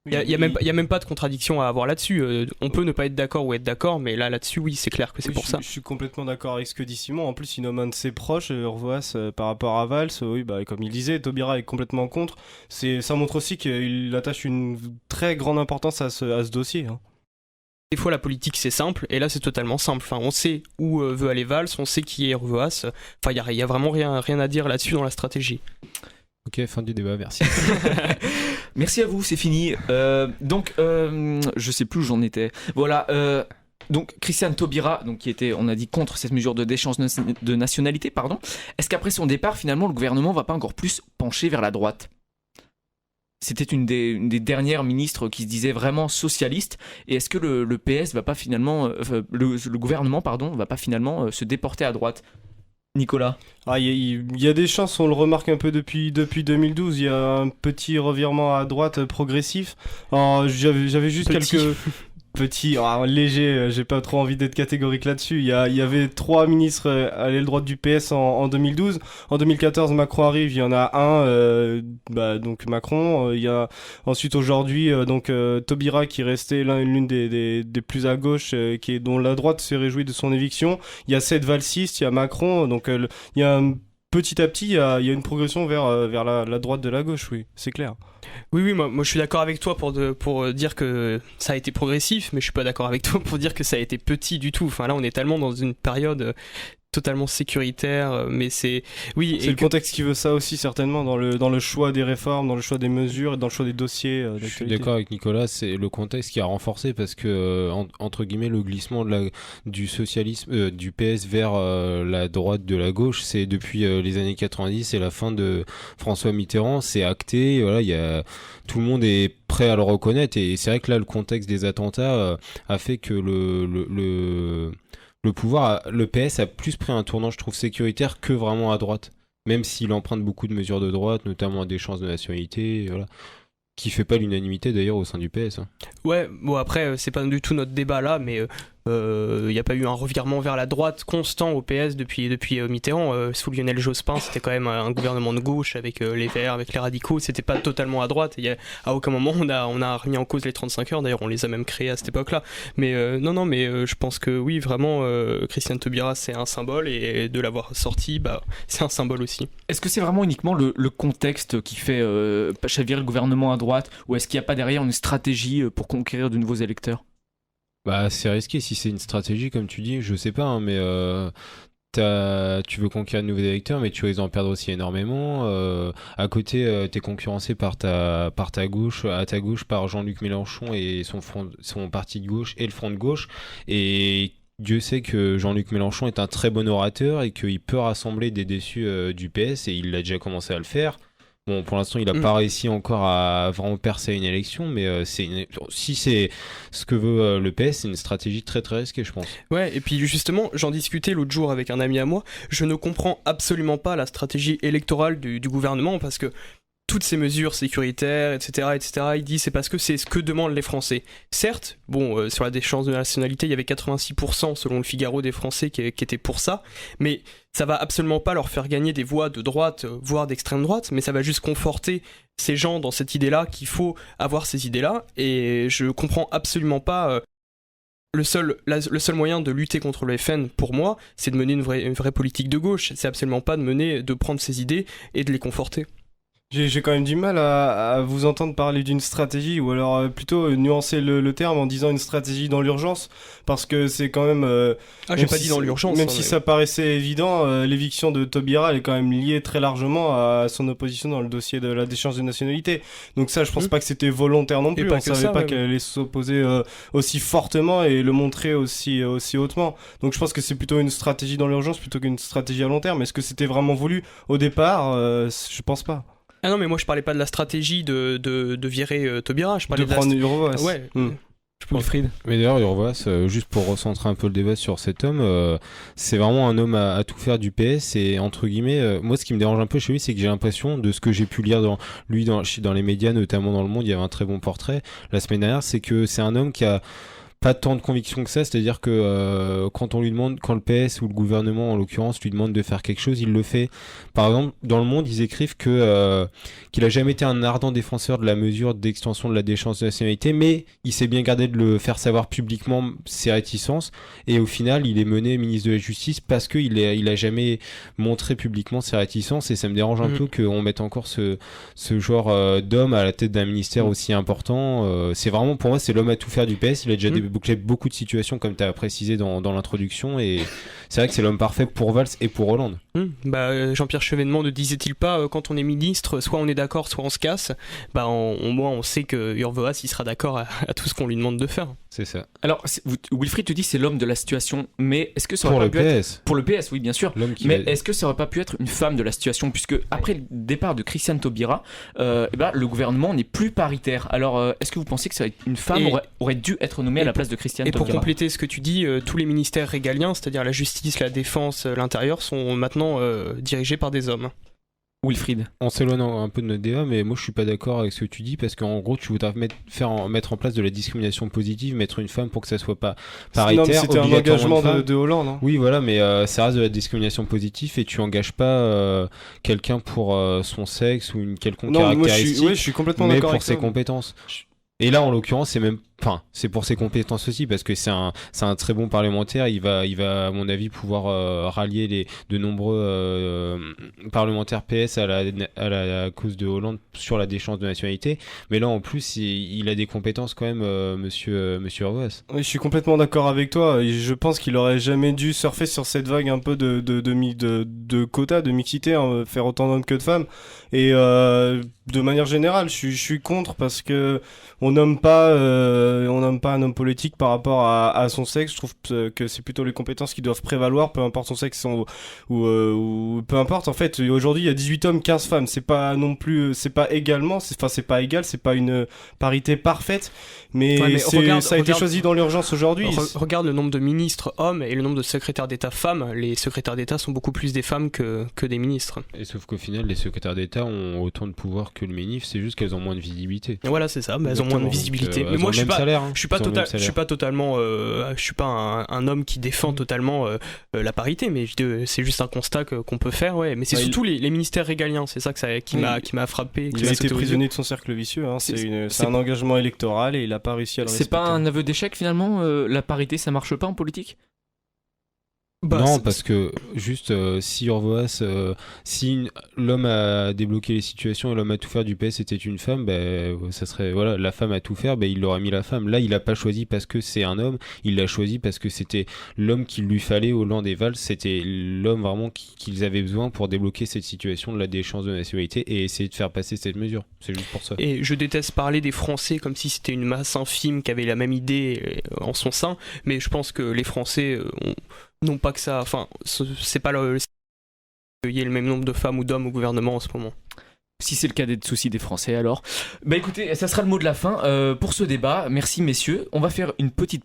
J: il y a même pas de contradiction à avoir là-dessus. On peut ne pas être d'accord ou être d'accord, mais là-dessus, oui, c'est clair que c'est pour ça.
H: Je suis complètement d'accord avec ce que dit Simon. En plus, il nomme un de ses proches, Urvoas, par rapport à Valls. Oui, bah, comme il disait, Taubira est complètement contre. Ça montre aussi qu'il attache une très grande importance à ce dossier. Hein.
J: Des fois, la politique, c'est simple, et là, c'est totalement simple. Enfin, on sait où veut aller Valls, on sait qui est Urvoas. Enfin, il y a vraiment rien à dire là-dessus dans la stratégie.
B: Ok, fin du débat, merci.
G: Merci à vous, c'est fini. Donc, je sais plus où j'en étais. Voilà. Donc, Christiane Taubira, donc, qui était, on a dit, contre cette mesure de déchéance de nationalité, pardon. Est-ce qu'après son départ, finalement, le gouvernement va pas encore plus pencher vers la droite ? C'était une des dernières ministres qui se disait vraiment socialiste. Et est-ce que le PS va pas finalement, le gouvernement, pardon, va pas finalement se déporter à droite ? Nicolas.
H: Il y a des chances, on le remarque un peu depuis 2012, il y a un petit revirement à droite progressif. J'avais juste quelques petits, légers, j'ai pas trop envie d'être catégorique là-dessus. Il y avait 3 ministres à l'aile droite du PS en 2012. En 2014, Macron arrive, il y en a un, donc Macron. Il y a ensuite aujourd'hui Taubira qui restait l'une des plus à gauche, dont la droite s'est réjouie de son éviction. Il y a 7 valsistes, il y a Macron, donc il y a petit à petit, il y a une progression vers la droite de la gauche, oui, c'est clair.
J: Oui, moi je suis d'accord avec toi pour dire que ça a été progressif, mais je suis pas d'accord avec toi pour dire que ça a été petit du tout. Enfin là, on est tellement dans une période totalement sécuritaire, mais c'est... Oui,
H: c'est le contexte qui veut ça aussi, certainement, dans le choix des réformes, dans le choix des mesures et dans le choix des dossiers d'actualité.
B: Je suis d'accord avec Nicolas, c'est le contexte qui a renforcé parce que, entre guillemets, le glissement du socialisme, du PS vers la droite de la gauche, c'est depuis les années 90 et la fin de François Mitterrand, c'est acté, voilà, tout le monde est prêt à le reconnaître et c'est vrai que là, le contexte des attentats a fait que le pouvoir, le PS a plus pris un tournant, je trouve, sécuritaire que vraiment à droite. Même s'il emprunte beaucoup de mesures de droite, notamment à des chances de nationalité, voilà. Qui fait pas l'unanimité d'ailleurs au sein du PS. Hein.
J: Ouais, bon après, c'est pas du tout notre débat là, mais il n'y a pas eu un revirement vers la droite constant au PS depuis Mitterrand. Sous Lionel Jospin, c'était quand même un gouvernement de gauche avec les Verts, avec les radicaux, c'était pas totalement à droite. À aucun moment on a remis en cause les 35 heures, d'ailleurs on les a même créés à cette époque-là. Mais je pense que oui, vraiment, Christiane Taubira c'est un symbole et de l'avoir sorti, c'est un symbole aussi.
G: Est-ce que c'est vraiment uniquement le contexte qui fait chavirer le gouvernement à droite, ou est-ce qu'il n'y a pas derrière une stratégie pour conquérir de nouveaux électeurs ?
B: C'est risqué si c'est une stratégie, comme tu dis, je sais pas, hein, mais tu veux conquérir de nouveaux électeurs, mais tu risques d'en perdre aussi énormément. À côté, t'es concurrencé par ta gauche, à ta gauche par Jean-Luc Mélenchon et son parti de gauche et le front de gauche. Et Dieu sait que Jean-Luc Mélenchon est un très bon orateur et qu'il peut rassembler des déçus du PS et il a déjà commencé à le faire. Bon, pour l'instant, il n'a pas réussi encore à vraiment percer une élection, mais si c'est ce que veut le PS, c'est une stratégie très très risquée, je pense.
J: Ouais, et puis justement, j'en discutais l'autre jour avec un ami à moi, je ne comprends absolument pas la stratégie électorale du gouvernement, parce que toutes ces mesures sécuritaires, etc., il dit c'est parce que c'est ce que demandent les Français. Certes, bon, sur la déchéance de nationalité, il y avait 86% selon le Figaro des Français qui étaient pour ça, mais ça va absolument pas leur faire gagner des voix de droite, voire d'extrême droite, mais ça va juste conforter ces gens dans cette idée-là qu'il faut avoir ces idées-là, et je comprends absolument pas... Le seul moyen de lutter contre le FN, pour moi, c'est de mener une vraie politique de gauche. C'est absolument pas de prendre ces idées et de les conforter.
H: J'ai quand même du mal à vous entendre parler d'une stratégie, ou alors plutôt nuancer le terme en disant une stratégie dans l'urgence, parce que c'est quand même...
J: j'ai pas dit dans l'urgence.
H: Même si ça paraissait évident, l'éviction de Taubira, elle est quand même liée très largement à son opposition dans le dossier de la déchéance de nationalité. Donc ça, je pense pas que c'était volontaire non plus, on savait pas qu'elle allait s'opposer aussi fortement et le montrer aussi hautement. Donc je pense que c'est plutôt une stratégie dans l'urgence plutôt qu'une stratégie à long terme. Est-ce que c'était vraiment voulu au départ ? Je pense pas.
J: Ah non, mais moi je parlais pas de la stratégie de virer Taubira, je parlais
H: de prendre Urvoas.
J: Ouais.
G: Wilfried.
B: Mais d'ailleurs, Urvoas, juste pour recentrer un peu le débat sur cet homme, c'est vraiment un homme à tout faire du PS, et entre guillemets, moi ce qui me dérange un peu chez lui, c'est que j'ai l'impression, de ce que j'ai pu lire dans les médias, notamment dans Le Monde, il y avait un très bon portrait la semaine dernière, c'est que c'est un homme qui a pas tant de conviction que ça, c'est-à-dire que quand le PS ou le gouvernement en l'occurrence lui demande de faire quelque chose, il le fait. Par exemple, dans Le Monde, ils écrivent qu'il a jamais été un ardent défenseur de la mesure d'extension de la déchéance de nationalité, mais il s'est bien gardé de le faire savoir publiquement ses réticences, et au final, il est mené ministre de la Justice parce qu'il a jamais montré publiquement ses réticences, et ça me dérange un peu qu'on mette encore ce genre d'homme à la tête d'un ministère aussi important. C'est vraiment, pour moi, c'est l'homme à tout faire du PS. Il a déjà débouclé beaucoup de situations, comme tu as précisé dans l'introduction, et c'est vrai que c'est l'homme parfait pour Valls et pour Hollande.
J: Jean-Pierre Chevènement ne disait-il pas, quand on est ministre, soit on est d'accord, soit on se casse. Au moins on sait que Urvoas il sera d'accord à tout ce qu'on lui demande de faire.
B: C'est ça.
G: Alors Wilfried te dit c'est l'homme de la situation, mais est-ce que ça aurait
B: pour
G: pas
B: le
G: pu
B: PS.
G: être pour le PS, oui bien sûr, mais est-ce que ça aurait pas pu être une femme de la situation, puisque après le départ de Christiane Taubira, le gouvernement n'est plus paritaire. Alors est-ce que vous pensez que une femme aurait dû être nommée à la place de Christiane Taubira?
J: Et pour compléter ce que tu dis, tous les ministères régaliens, c'est-à-dire la justice, la défense, l'intérieur, sont maintenant dirigés par des hommes.
G: Wilfried.
B: On s'éloigne un peu de notre débat, mais moi je suis pas d'accord avec ce que tu dis, parce qu'en gros tu voudrais mettre en place de la discrimination positive, mettre une femme pour que ça soit pas paritaire.
H: C'était un engagement de Hollande. Hein.
B: Oui, voilà, mais ça reste de la discrimination positive, et tu engages pas quelqu'un pour son sexe ou une quelconque caractéristique,
H: je suis complètement
B: mais
H: d'accord
B: pour
H: avec
B: ses compétences. Et là, en l'occurrence, c'est pour ses compétences aussi, parce que c'est un très bon parlementaire. Il va, à mon avis, pouvoir rallier de nombreux parlementaires PS à la cause de Hollande sur la déchéance de nationalité. Mais là, en plus, il a des compétences quand même, monsieur Urvoas.
H: Oui, je suis complètement d'accord avec toi. Je pense qu'il aurait jamais dû surfer sur cette vague un peu de quotas, de mixité, hein, faire autant d'hommes que de femmes. Et de manière générale, je suis contre, parce que on nomme pas un homme politique par rapport à son sexe. Je trouve que c'est plutôt les compétences qui doivent prévaloir, peu importe son sexe ou peu importe. En fait, aujourd'hui, il y a 18 hommes, 15 femmes. C'est pas non plus, c'est pas également, c'est pas égal, c'est pas une parité parfaite, mais ça a été choisi dans l'urgence aujourd'hui.
J: Regarde le nombre de ministres hommes et le nombre de secrétaires d'État femmes. Les secrétaires d'État sont beaucoup plus des femmes que des ministres.
B: Et sauf qu'au final, les secrétaires d'État ont autant de pouvoir que le ministre, c'est juste qu'elles ont moins de visibilité.
J: Et voilà, c'est ça, elles ont moins de visibilité. Mais moi, je suis pas totalement, je suis pas un homme qui défend totalement la parité, mais c'est juste un constat qu'on peut faire, ouais. Mais c'est surtout les ministères régaliens, c'est ça qui m'a frappé.
H: Il a été prisonnier de son cercle vicieux, hein. C'est un engagement électoral et il a pas réussi à le respecter.
G: C'est pas un aveu d'échec finalement, la parité ça marche pas en politique?
B: Non, parce que juste si Urvoas, si l'homme a débloqué les situations et l'homme à tout faire du PS était une femme, ça serait la femme à tout faire, il aurait mis la femme. Là, il a pas choisi parce que c'est un homme, il l'a choisi parce que c'était l'homme qu'il lui fallait. Hollande et Valls, c'était l'homme vraiment qu'ils avaient besoin pour débloquer cette situation de la déchéance de nationalité et essayer de faire passer cette mesure. C'est juste pour ça.
J: Et je déteste parler des Français comme si c'était une masse infime qui avait la même idée en son sein, mais je pense que les Français non pas que ça, c'est pas qu'il y ait le même nombre de femmes ou d'hommes au gouvernement en ce moment.
G: Si c'est le cas des soucis des Français, alors. Écoutez, ça sera le mot de la fin pour ce débat. Merci messieurs. On va faire une petite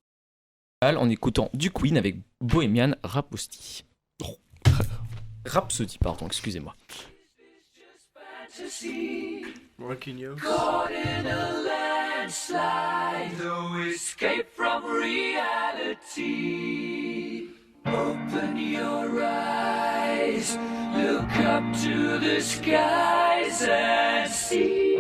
G: en écoutant du Queen avec Bohemian Rhapsody. Rhapsody, pardon, excusez-moi.
M: fantasy.
H: Marquinhos.
M: Caught in a landslide, no escape from reality. Open your eyes, look up to the skies and see.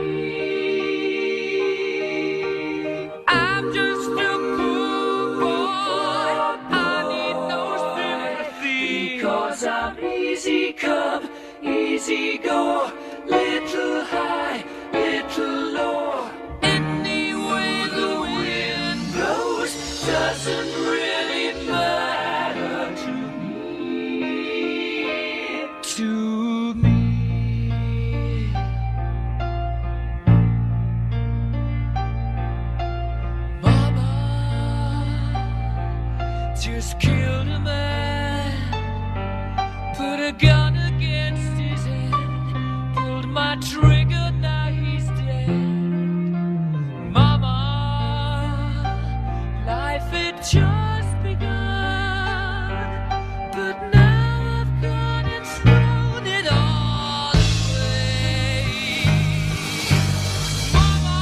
M: I'm just a poor boy, I need no sympathy, because I'm easy come, easy go, little high, little low. Any way the wind blows doesn't really matter to me. To me. Mama just killed a man, put a gun against his head, pulled my trigger, now he's dead. Mama, life had just begun, but now I've gone and thrown it all away. Mama,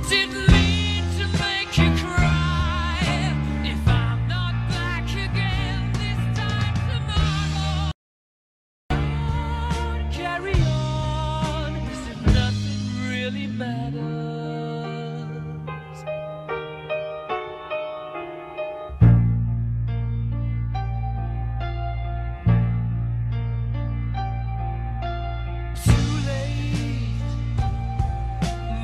M: didn't mean to make you cry. If I'm not back again this time tomorrow, carry on, 'cause if nothing really matters. Too late,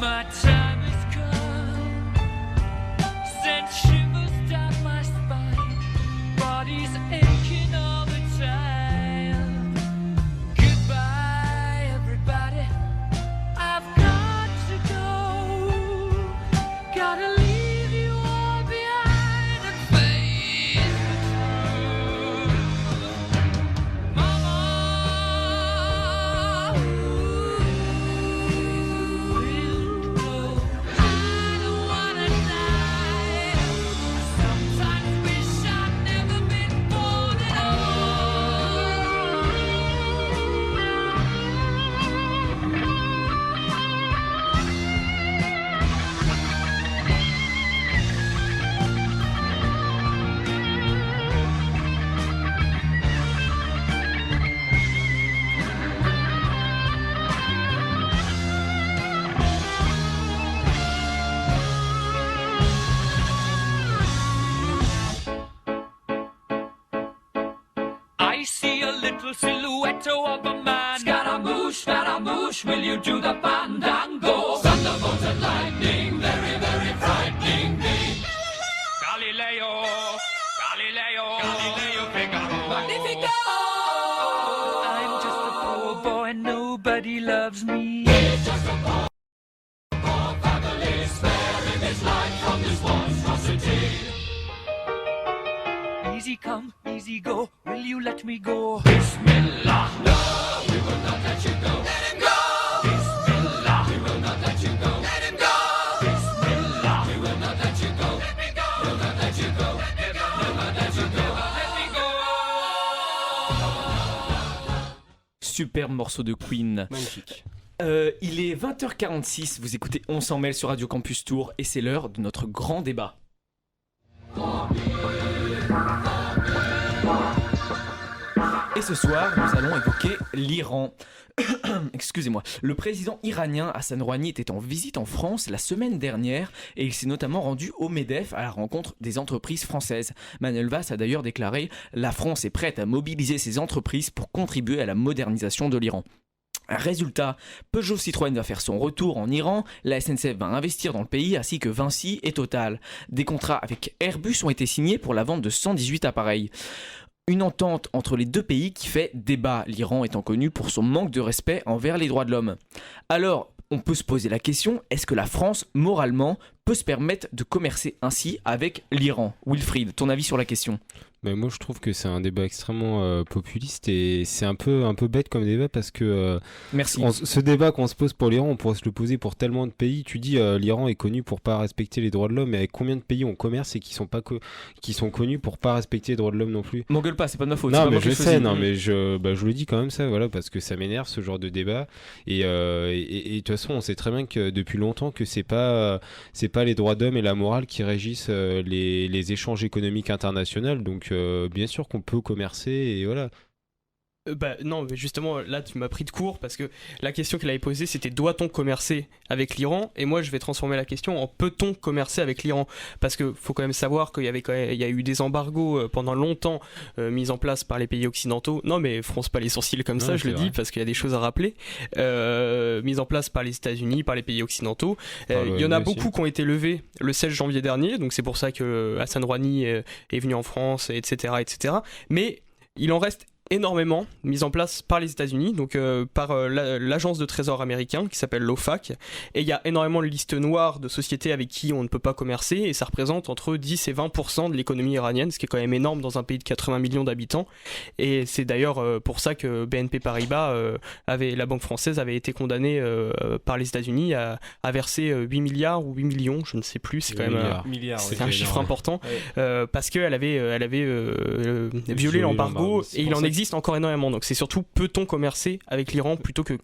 M: my time has come. Sent shivers down my spine, body's aching all the time. Goodbye, everybody, I've got to go. Gotta leave you all behind and face the truth. Mama, wind blows, I don't wanna die. I sometimes wish I'd never been born at all. I see a little silhouette of a man. Scaramouche, will you do the fandango? Thunderbolt and lightning, very, very frightening me. Galileo, Figaro. Magnifico! I'm just a poor boy, nobody loves me. He's just a poor family, sparing his life from this monstrosity. Easy come, easy go, will you let me go? Bismillah, no, we will not let you go. Let him go! Bismillah, we will not let you go. Let him go! Bismillah, we will not let you go. Let me go! We'll not let you go. Let me go! We'll not let you go. Let me go!
G: Superbe morceau de Queen.
H: Magnifique.
G: Il est 20h46, vous écoutez On s'en mêle sur Radio Campus Tour et c'est l'heure de notre grand débat. Et ce soir, nous allons évoquer l'Iran. Excusez-moi. Le président iranien Hassan Rouhani était en visite en France la semaine dernière et il s'est notamment rendu au MEDEF à la rencontre des entreprises françaises. Manuel Valls a d'ailleurs déclaré « La France est prête à mobiliser ses entreprises pour contribuer à la modernisation de l'Iran ». Résultat, Peugeot Citroën va faire son retour en Iran, la SNCF va investir dans le pays ainsi que Vinci et Total. Des contrats avec Airbus ont été signés pour la vente de 118 appareils. Une entente entre les deux pays qui fait débat, l'Iran étant connu pour son manque de respect envers les droits de l'homme. Alors, on peut se poser la question, est-ce que la France, moralement, peut se permettre de commercer ainsi avec l'Iran? Wilfried, ton avis sur la question?
B: Mais moi je trouve que c'est un débat extrêmement populiste et c'est un peu bête comme débat parce que
G: Merci.
B: ce débat qu'on se pose pour l'Iran, on pourrait se le poser pour tellement de pays. Tu dis l'Iran est connu pour pas respecter les droits de l'homme, mais avec combien de pays on commerce et qui sont connus pour pas respecter les droits de l'homme non plus?
G: M'engueule pas, c'est pas de ma faute. c'est
B: Non
G: pas
B: mais
G: moi qui
B: je
G: ai
B: sais,
G: choisi.
B: non mais je le dis quand même ça, voilà, parce que ça m'énerve ce genre de débat et de toute façon on sait très bien que depuis longtemps que c'est pas les droits d'homme et la morale qui régissent les échanges économiques internationaux, donc bien sûr qu'on peut commercer et voilà.
J: Non, mais justement, là tu m'as pris de court parce que la question qu'elle avait posée c'était doit-on commercer avec l'Iran? Et moi je vais transformer la question en peut-on commercer avec l'Iran? Parce que faut quand même savoir qu'il y a eu des embargos pendant longtemps mis en place par les pays occidentaux. Non mais fronce pas les sourcils comme ça, je le dis parce qu'il y a des choses à rappeler. Mis en place par les États-Unis, par les pays occidentaux. Il y en a beaucoup qui ont été levés le 16 janvier dernier, donc c'est pour ça que Hassan Rouhani est venu en France, etc., etc. Mais il en reste énormément mis en place par les États-Unis, donc par l'agence de trésor américain qui s'appelle l'OFAC, et il y a énormément de listes noires de sociétés avec qui on ne peut pas commercer, et ça représente entre 10 et 20% de l'économie iranienne, ce qui est quand même énorme dans un pays de 80 millions d'habitants, et c'est d'ailleurs pour ça que BNP Paribas, la banque française, avait été condamnée par les États-Unis à verser 8 milliards ou 8 millions, je ne sais plus, c'est quand même c'est un chiffre important, parce qu'elle avait violé l'embargo, et il en existe encore énormément, donc c'est surtout peut-on commercer avec l'Iran plutôt que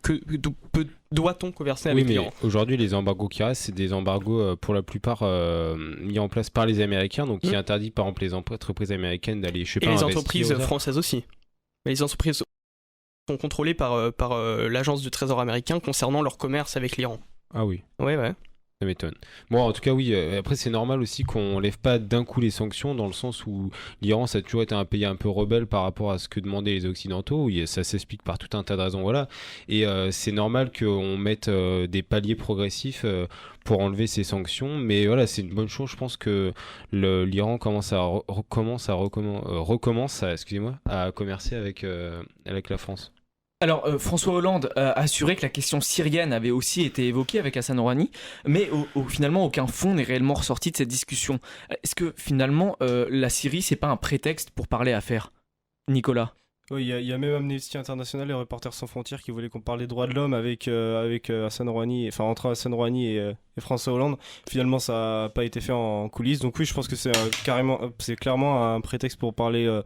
J: doit-on commercer avec l'Iran.
B: Aujourd'hui les embargos qui restent c'est des embargos pour la plupart mis en place par les Américains, donc qui interdit par exemple les entreprises américaines d'aller
J: et les entreprises françaises aussi, mais les entreprises sont contrôlées par l'agence du trésor américain concernant leur commerce avec l'Iran.
B: Ah oui.
J: Ouais.
B: Ça m'étonne. Bon, en tout cas, oui. Après, c'est normal aussi qu'on lève pas d'un coup les sanctions, dans le sens où l'Iran, ça a toujours été un pays un peu rebelle par rapport à ce que demandaient les Occidentaux. Ça s'explique par tout un tas de raisons, voilà. Et c'est normal qu'on mette des paliers progressifs pour enlever ces sanctions. Mais voilà, c'est une bonne chose. Je pense que l'Iran recommence à commercer avec la France.
G: Alors, François Hollande a assuré que la question syrienne avait aussi été évoquée avec Hassan Rouhani, mais finalement, aucun fond n'est réellement ressorti de cette discussion. Est-ce que finalement, la Syrie, c'est pas un prétexte pour parler affaires? Nicolas?
H: Oui, il y a même Amnesty International et Reporters sans frontières qui voulaient qu'on parle des droits de l'homme avec Hassan Rouhani, enfin entre Hassan Rouhani et François Hollande. Finalement, ça n'a pas été fait en coulisses. Donc oui, je pense que c'est clairement un prétexte pour parler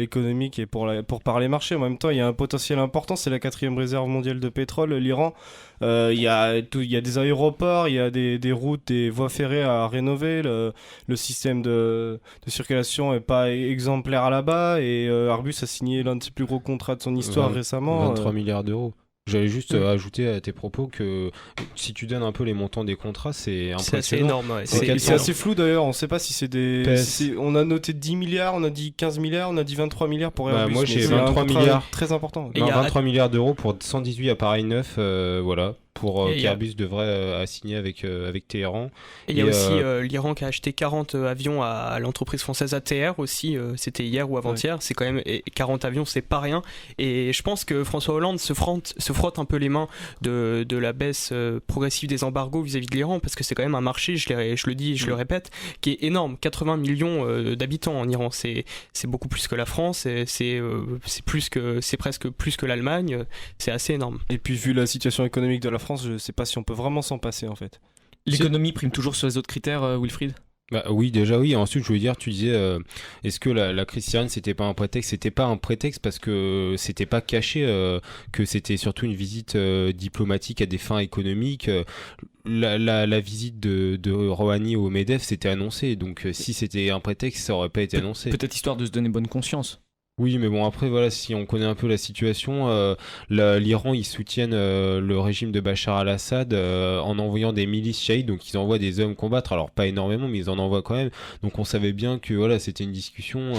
H: économique et pour parler marché. En même temps, il y a un potentiel important. C'est la 4e réserve mondiale de pétrole, l'Iran. Il y a des aéroports, il y a des routes, des voies ferrées à rénover. Le système de circulation est pas exemplaire là-bas et Airbus a signé l'un de ses plus gros contrats de son histoire récemment.
B: 23 milliards d'euros. J'allais juste ajouter à tes propos que si tu donnes un peu les montants des contrats, c'est impressionnant.
J: C'est assez énorme. Ouais.
H: C'est assez flou d'ailleurs, on ne sait pas si c'est des... on a noté 10 milliards, on a dit 15 milliards, on a dit 23 milliards pour Airbus.
B: Moi j'ai 23 milliards.
H: Très important.
B: 23 milliards d'euros pour 118 appareils neufs, voilà. Pour qu'Airbus devrait assigner avec Téhéran.
J: Et il y a aussi l'Iran qui a acheté 40 avions à l'entreprise française ATR aussi, c'était hier ou avant-hier, c'est quand même 40 avions, c'est pas rien. Et je pense que François Hollande se frotte un peu les mains de la baisse progressive des embargos vis-à-vis de l'Iran, parce que c'est quand même un marché, je le dis, je le répète, qui est énorme. 80 millions d'habitants en Iran, c'est beaucoup plus que la France, c'est presque plus que l'Allemagne, c'est assez énorme.
H: Et puis vu la situation économique de la France, je sais pas si on peut vraiment s'en passer en fait.
G: L'économie prime toujours sur les autres critères, Wilfried?
B: Oui, déjà oui. Ensuite, je voulais dire, tu disais, est-ce que la crise syrienne, c'était pas un prétexte? C'était pas un prétexte parce que c'était pas caché que c'était surtout une visite diplomatique à des fins économiques. La visite de Rouhani au MEDEF, c'était annoncé. Donc, si c'était un prétexte, ça aurait pas été annoncé.
G: Peut-être histoire de se donner bonne conscience.
B: Oui, mais bon, après, voilà, si on connaît un peu la situation, l'Iran, ils soutiennent le régime de Bachar al-Assad en envoyant des milices chiites, donc ils envoient des hommes combattre, alors pas énormément, mais ils en envoient quand même. Donc on savait bien que voilà, c'était une discussion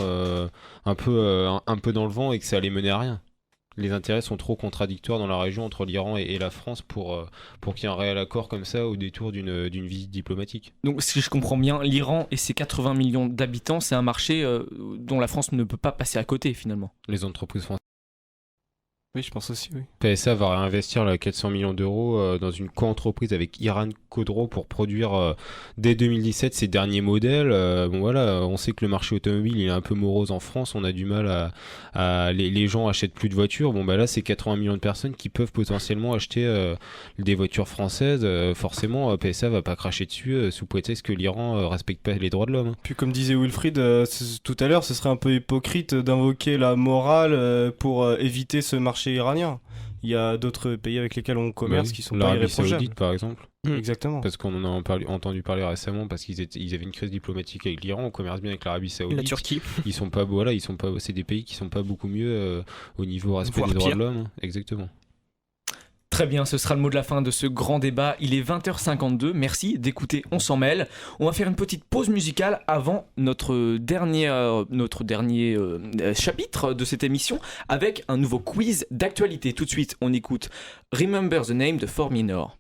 B: un peu dans le vent et que ça allait mener à rien. Les intérêts sont trop contradictoires dans la région entre l'Iran et la France pour qu'il y ait un réel accord comme ça au détour d'une visite diplomatique.
G: Donc si je comprends bien, l'Iran et ses 80 millions d'habitants, c'est un marché dont la France ne peut pas passer à côté finalement.
B: Les entreprises françaises.
H: Oui, je pense aussi, oui.
B: PSA va réinvestir 400 millions d'euros dans une co-entreprise avec Iran Caudreau pour produire dès 2017 ses derniers modèles. Bon voilà, on sait que le marché automobile il est un peu morose en France, on a du mal les gens achètent plus de voitures. Bon bah là c'est 80 millions de personnes qui peuvent potentiellement acheter des voitures françaises. Forcément PSA va pas cracher dessus sous prétexte que l'Iran respecte pas les droits de l'homme.
H: Puis comme disait Wilfried tout à l'heure, ce serait un peu hypocrite d'invoquer la morale pour éviter ce marché iranien. Il y a d'autres pays avec lesquels on commerce qui sont pas
B: l'Arabie
H: irréprochables.
B: Saoudite par exemple.
H: Exactement.
B: Parce qu'on en a entendu parler récemment parce qu'ils avaient une crise diplomatique avec l'Iran, on commerce bien avec l'Arabie Saoudite.
J: La Turquie.
B: Ils sont pas c'est des pays qui sont pas beaucoup mieux au niveau respect
J: Voire
B: des droits
J: pire.
B: de l'homme. Exactement.
G: Très bien, ce sera le mot de la fin de ce grand débat. Il est 20h52. Merci d'écouter On s'en mêle. On va faire une petite pause musicale avant notre dernier chapitre de cette émission avec un nouveau quiz d'actualité. Tout de suite, on écoute Remember the Name de Four Minor.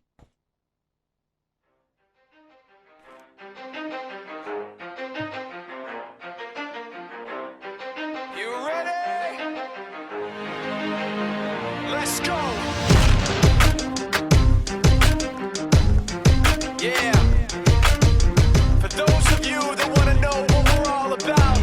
K: You ready? Let's go. Yeah. For those of you that want to know what we're all about,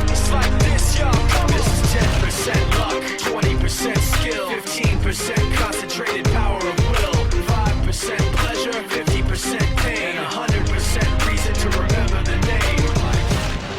K: it's like this, y'all. This is 10% luck, 20% skill, 15% concentrated power of will, 5% pleasure, 50% pain, and 100% reason to remember the name.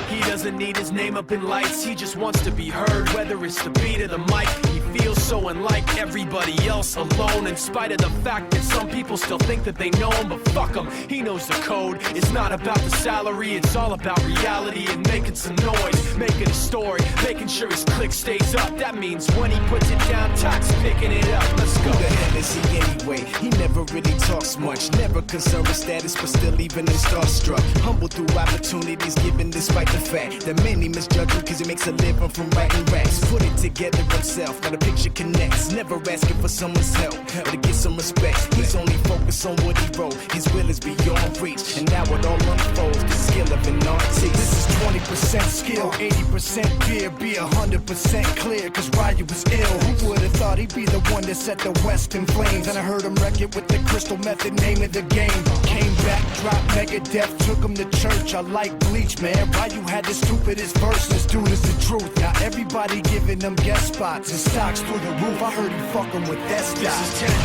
K: He doesn't need his name up in lights, he just wants to be heard, whether it's the beat of the mic. He feels so unlike everybody else, alone, in spite of the fact that some people still think that they know him, but fuck him, he knows the code. It's not about the salary, it's all about reality and making some noise, making a story, making sure his click stays up. That means when he puts it down, Tox picking it up. Let's go.
N: Who the hell is he anyway? He never really talks much, never concerned with status, but still even him starstruck. Humble through opportunities given despite the fact that many misjudge him cause he makes a living from writing raps. Put it together himself, now the picture connects. Never asking for someone's help or to get some respect. He's only focused on what he wrote. His will is beyond reach, and now it all unfolds. The skill of an artist. This is 20% skill, 80% fear. Be 100% clear, cause Ryu was ill. Who would've thought he'd be the one that set the West in flames? And I heard him wreck it with the crystal method, name of the game. Came back, dropped Megadeth, took him to church. I like Bleach, man. Ryu had the stupidest verses, dude is the truth. Now everybody giving them guest spots and stocks through the roof. I heard he fucking with that stock.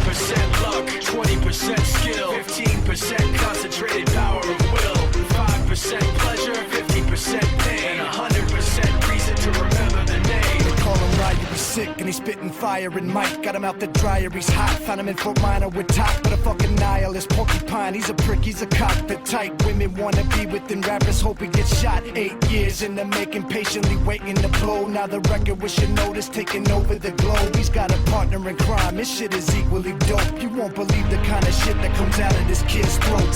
K: This is 10% luck, 20% skill, 15% concentrated power of will, 5% pleasure, 50% pain, and 100% reason to remember the name.
N: They call him Ryu, he's sick and he's spitting fire and Mike got him out the dryer, he's hot. Found him in Fort Minor with top, but a fucking nihilist porcupine. He's a prick, he's a cockpit type. Women wanna be within rappers, hope he gets shot. 8 years in the making, patiently waiting to blow. Now the record with your notice taking over the globe. He's got a partner in crime, his shit is equally dope. You won't believe the kind of shit that comes out of this kid's throat.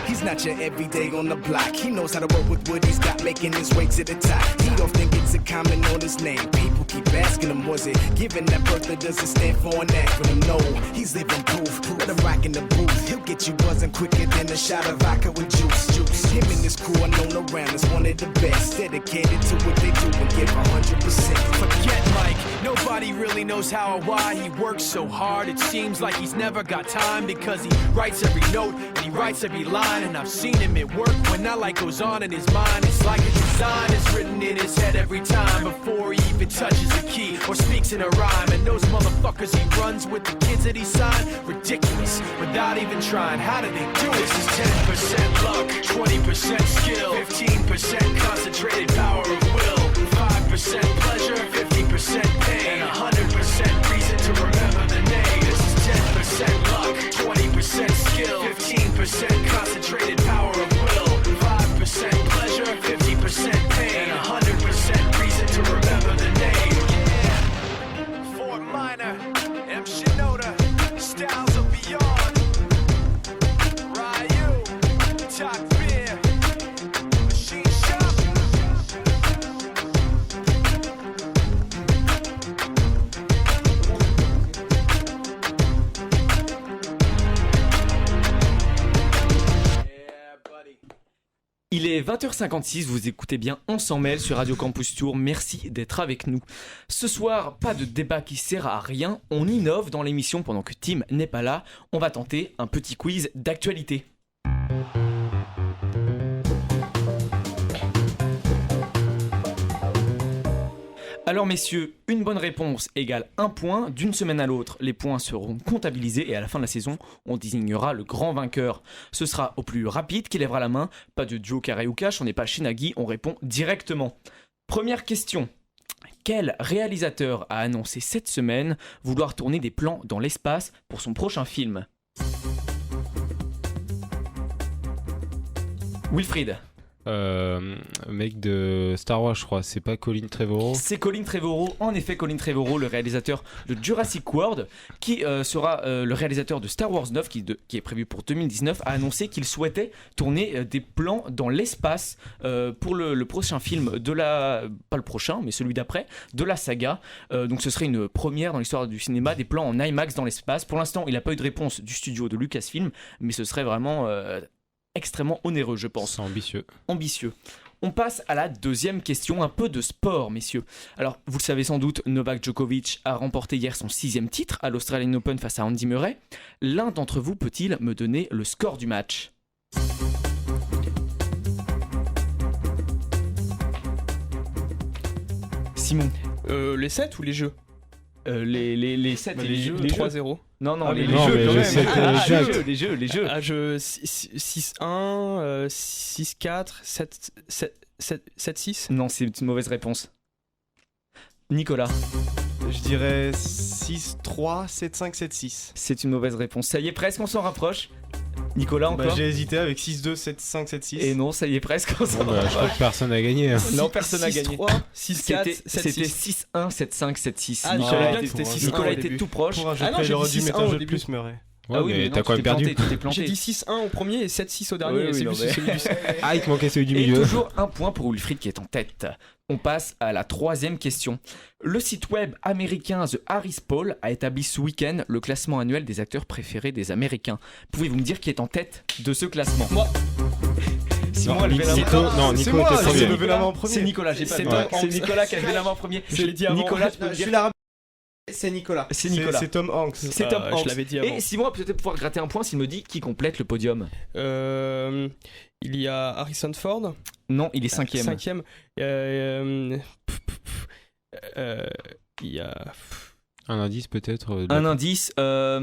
N: He's not your everyday on the block. He knows how to work with what he's got, making his way to the top. He often gets a comment on his name. People keep asking him, was it given that birth or does it stand for an acronym? No, he's living proof. Let him rock in the booth. He'll get you buzzing quicker than a shot of vodka with juice. Him and his crew are known around as one of the best. Dedicated to what they do and give 100%.
K: Forget Mike, nobody really knows how or why he works so hard. It seems like he's never got time because he writes every note and he writes every line. And I've seen him at work when that light goes on in his mind. It's like a design is written in his head every time before he even touches a key or speaks in a rhyme. And those motherfuckers he runs with, the kids that he signed, ridiculous, without even trying. How do they do it? This is 10% luck, 20% skill, 15% concentrated power of will, 5% pleasure, 50% pain, and 100% reason to remember the name. This is 10% luck, 20% skill, 15% concentrated power of will, 5% pleasure, 50% pain, and 100% reason to remember the name. Yeah. Fort Minor, M. Shinoda, Styles of Beyond, Ryu, Talk Beer, Machine Shop.
G: Il est 20h56, vous écoutez bien On s'en mêle sur Radio Campus Tour, merci d'être avec nous. Ce soir, pas de débat qui sert à rien, on innove dans l'émission pendant que Tim n'est pas là, on va tenter un petit quiz d'actualité. Alors messieurs, une bonne réponse égale 1 point. D'une semaine à l'autre, les points seront comptabilisés et à la fin de la saison, on désignera le grand vainqueur. Ce sera au plus rapide qui lèvera la main. Pas de duo carré ou cash, on n'est pas chez Nagui, on répond directement. Première question. Quel réalisateur a annoncé cette semaine vouloir tourner des plans dans l'espace pour son prochain film ? Wilfried.
B: Mec de Star Wars, je crois, c'est pas Colin Trevorrow.
G: C'est Colin Trevorrow, en effet Colin Trevorrow, le réalisateur de Jurassic World, qui sera le réalisateur de Star Wars 9, qui est prévu pour 2019, a annoncé qu'il souhaitait tourner des plans dans l'espace pour le prochain film pas le prochain, mais celui d'après, de la saga. Donc ce serait une première dans l'histoire du cinéma, des plans en IMAX dans l'espace. Pour l'instant, il n'a pas eu de réponse du studio de Lucasfilm, mais ce serait vraiment extrêmement onéreux, je pense.
B: C'est ambitieux.
G: Ambitieux. On passe à la deuxième question, un peu de sport, messieurs. Alors, vous le savez sans doute, Novak Djokovic a remporté hier son 6e titre à l'Australian Open face à Andy Murray. L'un d'entre vous peut-il me donner le score du match ? Simon.
J: Les 7 ou les jeux
G: Les 7 et les jeux.
J: 3-0.
G: Non,
J: les
G: jeux. Les jeux.
J: Ah, 6-1, 6-4, 7-6.
G: Non, c'est une mauvaise réponse. Nicolas.
H: Je dirais 6-3, 7-5, 7-6.
G: C'est une mauvaise réponse. Ça y est, presque, on s'en rapproche. Nicolas, encore
H: j'ai hésité avec 6-2, 7-5, 7-6.
G: Et non, ça y est, presque, on s'en
B: Je crois que personne n'a gagné. Hein.
G: Non, personne n'a gagné.
J: 6-3, 6-4, 7-6.
G: C'était 6-1, 7-5, 7-6.
J: Ah,
G: Nicolas était tout proche.
H: Pour un jeu il aurait dû mettre un jeu de plus, Murray.
B: Ouais, mais t'as quand même perdu.
J: J'ai dit 6-1 au premier et 7-6 au dernier.
G: Oui,
B: Ah, il te manquait celui du milieu.
G: Et toujours un point pour Wilfried qui est en tête. On passe à la troisième question. Le site web américain The Harris Poll a établi ce week-end le classement annuel des acteurs préférés des Américains. Pouvez-vous me dire qui est en tête de ce classement ?
J: Moi.
G: Simon a levé la main.
B: Non, Nico était premier.
G: C'est Nicolas, j'ai pas. C'est Nicolas qui a levé la main en premier.
J: Je l'ai dit avant.
G: Nicolas, tu peux le dire.
I: C'est Nicolas.
G: C'est Nicolas.
H: C'est Tom Hanks.
G: C'est Tom Hanks.
J: Je l'avais dit avant.
G: Et Simon va peut-être pouvoir gratter un point s'il me dit qui complète le podium.
J: Il y a Harrison Ford.
G: Non, il est 5ème.
J: 5ème. Il y a...
B: Un indice peut-être
G: Un indice, ça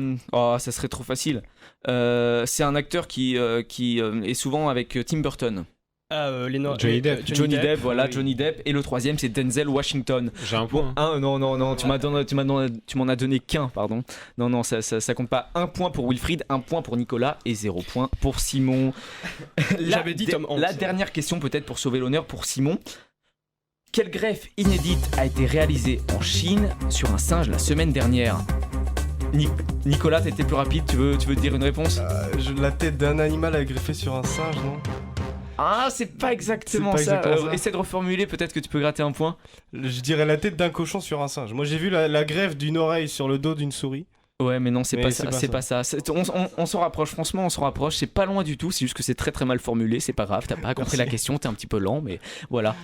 G: serait trop facile. C'est un acteur qui est souvent avec Tim Burton.
B: Johnny Depp.
G: Johnny Depp, voilà, oui. Johnny Depp. Et le troisième, c'est Denzel Washington.
B: J'ai un point.
G: Non, tu m'en as donné qu'un, pardon. Non, ça compte pas. 1 point pour Wilfried, 1 point pour Nicolas et 0 point pour Simon.
J: J'avais dit Tom Hanks.
G: La dernière question, peut-être pour sauver l'honneur pour Simon. Quelle greffe inédite a été réalisée en Chine sur un singe la semaine dernière ? Nicolas, t'as été plus rapide, tu veux dire une réponse ?
H: La tête d'un animal à greffer sur un singe, non ?
G: Ah, c'est pas exactement ça. Essaie de reformuler, peut-être que tu peux gratter un point.
H: Je dirais la tête d'un cochon sur un singe. Moi j'ai vu la greffe d'une oreille sur le dos d'une souris.
G: Ouais, mais non, c'est pas ça. On s'en rapproche, franchement, on s'en rapproche. C'est pas loin du tout, c'est juste que c'est très très mal formulé. C'est pas grave, t'as pas compris la question, t'es un petit peu lent, mais voilà.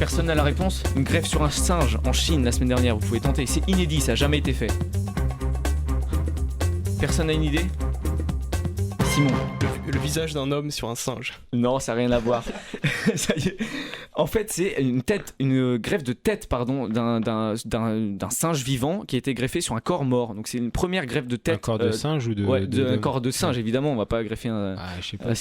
G: Personne n'a la réponse ? Une greffe sur un singe en Chine la semaine dernière, vous pouvez tenter. C'est inédit, ça n'a jamais été fait. Personne n'a une idée ? Simon.
J: Le visage d'un homme sur un singe.
G: Non, ça n'a rien à voir. Ça y est. En fait, c'est une greffe de tête, d'un singe vivant qui a été greffé sur un corps mort. Donc c'est une première greffe de tête.
B: Un corps de singe ou de...
G: Ouais, un corps de singe, évidemment. On va pas greffer un...
B: je sais pas,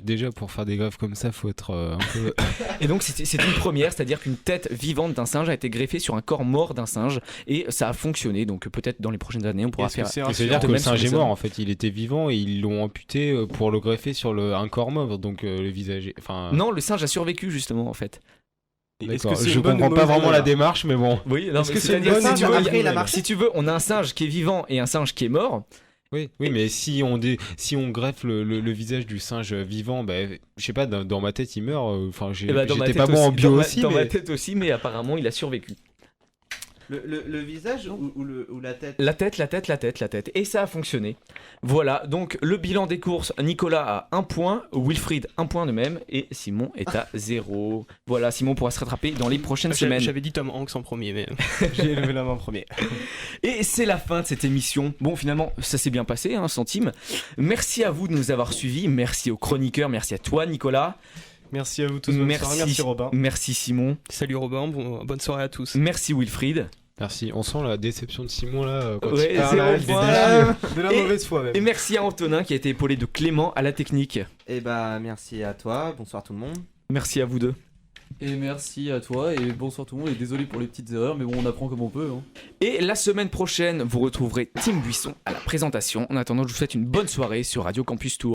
B: déjà pour faire des greffes comme ça, faut être un peu...
G: Et donc c'est une première, c'est-à-dire qu'une tête vivante d'un singe a été greffée sur un corps mort d'un singe. Et ça a fonctionné, donc peut-être dans les prochaines années, on pourra faire...
B: C'est-à-dire que le singe est mort, en fait. Il était vivant et ils l'ont amputé pour le greffer sur un corps mort, donc le visage...
G: Non, le singe a survécu, justement, en fait.
B: Je comprends pas vraiment la démarche, mais bon.
G: Oui, non, si tu veux, on a un singe qui est vivant et un singe qui est mort.
B: Oui, mais si on greffe le visage du singe vivant, je sais pas, dans ma tête il meurt. J'étais pas bon en bio aussi.
G: Dans ma tête aussi, mais apparemment il a survécu.
I: Le visage ou la tête?
G: La tête. Et ça a fonctionné. Voilà, donc le bilan des courses, Nicolas a 1 point, Wilfried 1 point de même, et Simon est à 0. Voilà, Simon pourra se rattraper dans les prochaines semaines.
J: J'avais dit Tom Hanks en premier, mais...
H: J'ai levé la main en premier.
G: Et c'est la fin de cette émission. Bon, finalement, ça s'est bien passé, hein, Centime. Merci à vous de nous avoir suivis, merci aux chroniqueurs, merci à toi, Nicolas.
H: Merci à vous tous, merci Robin.
G: Merci Simon.
J: Salut Robin, bonne soirée à tous.
G: Merci Wilfried.
B: Merci, on sent la déception de Simon là. Quand
G: Ouais,
B: il parle, là, il est
H: de la mauvaise foi même.
G: Et merci à Antonin qui a été épaulé de Clément à la technique.
I: Et bah merci à toi, bonsoir tout le monde.
G: Merci à vous deux.
O: Et merci à toi et bonsoir tout le monde et désolé pour les petites erreurs mais bon on apprend comme on peut hein.
G: Et la semaine prochaine vous retrouverez Tim Buisson à la présentation. En attendant je vous souhaite une bonne soirée sur Radio Campus Tour.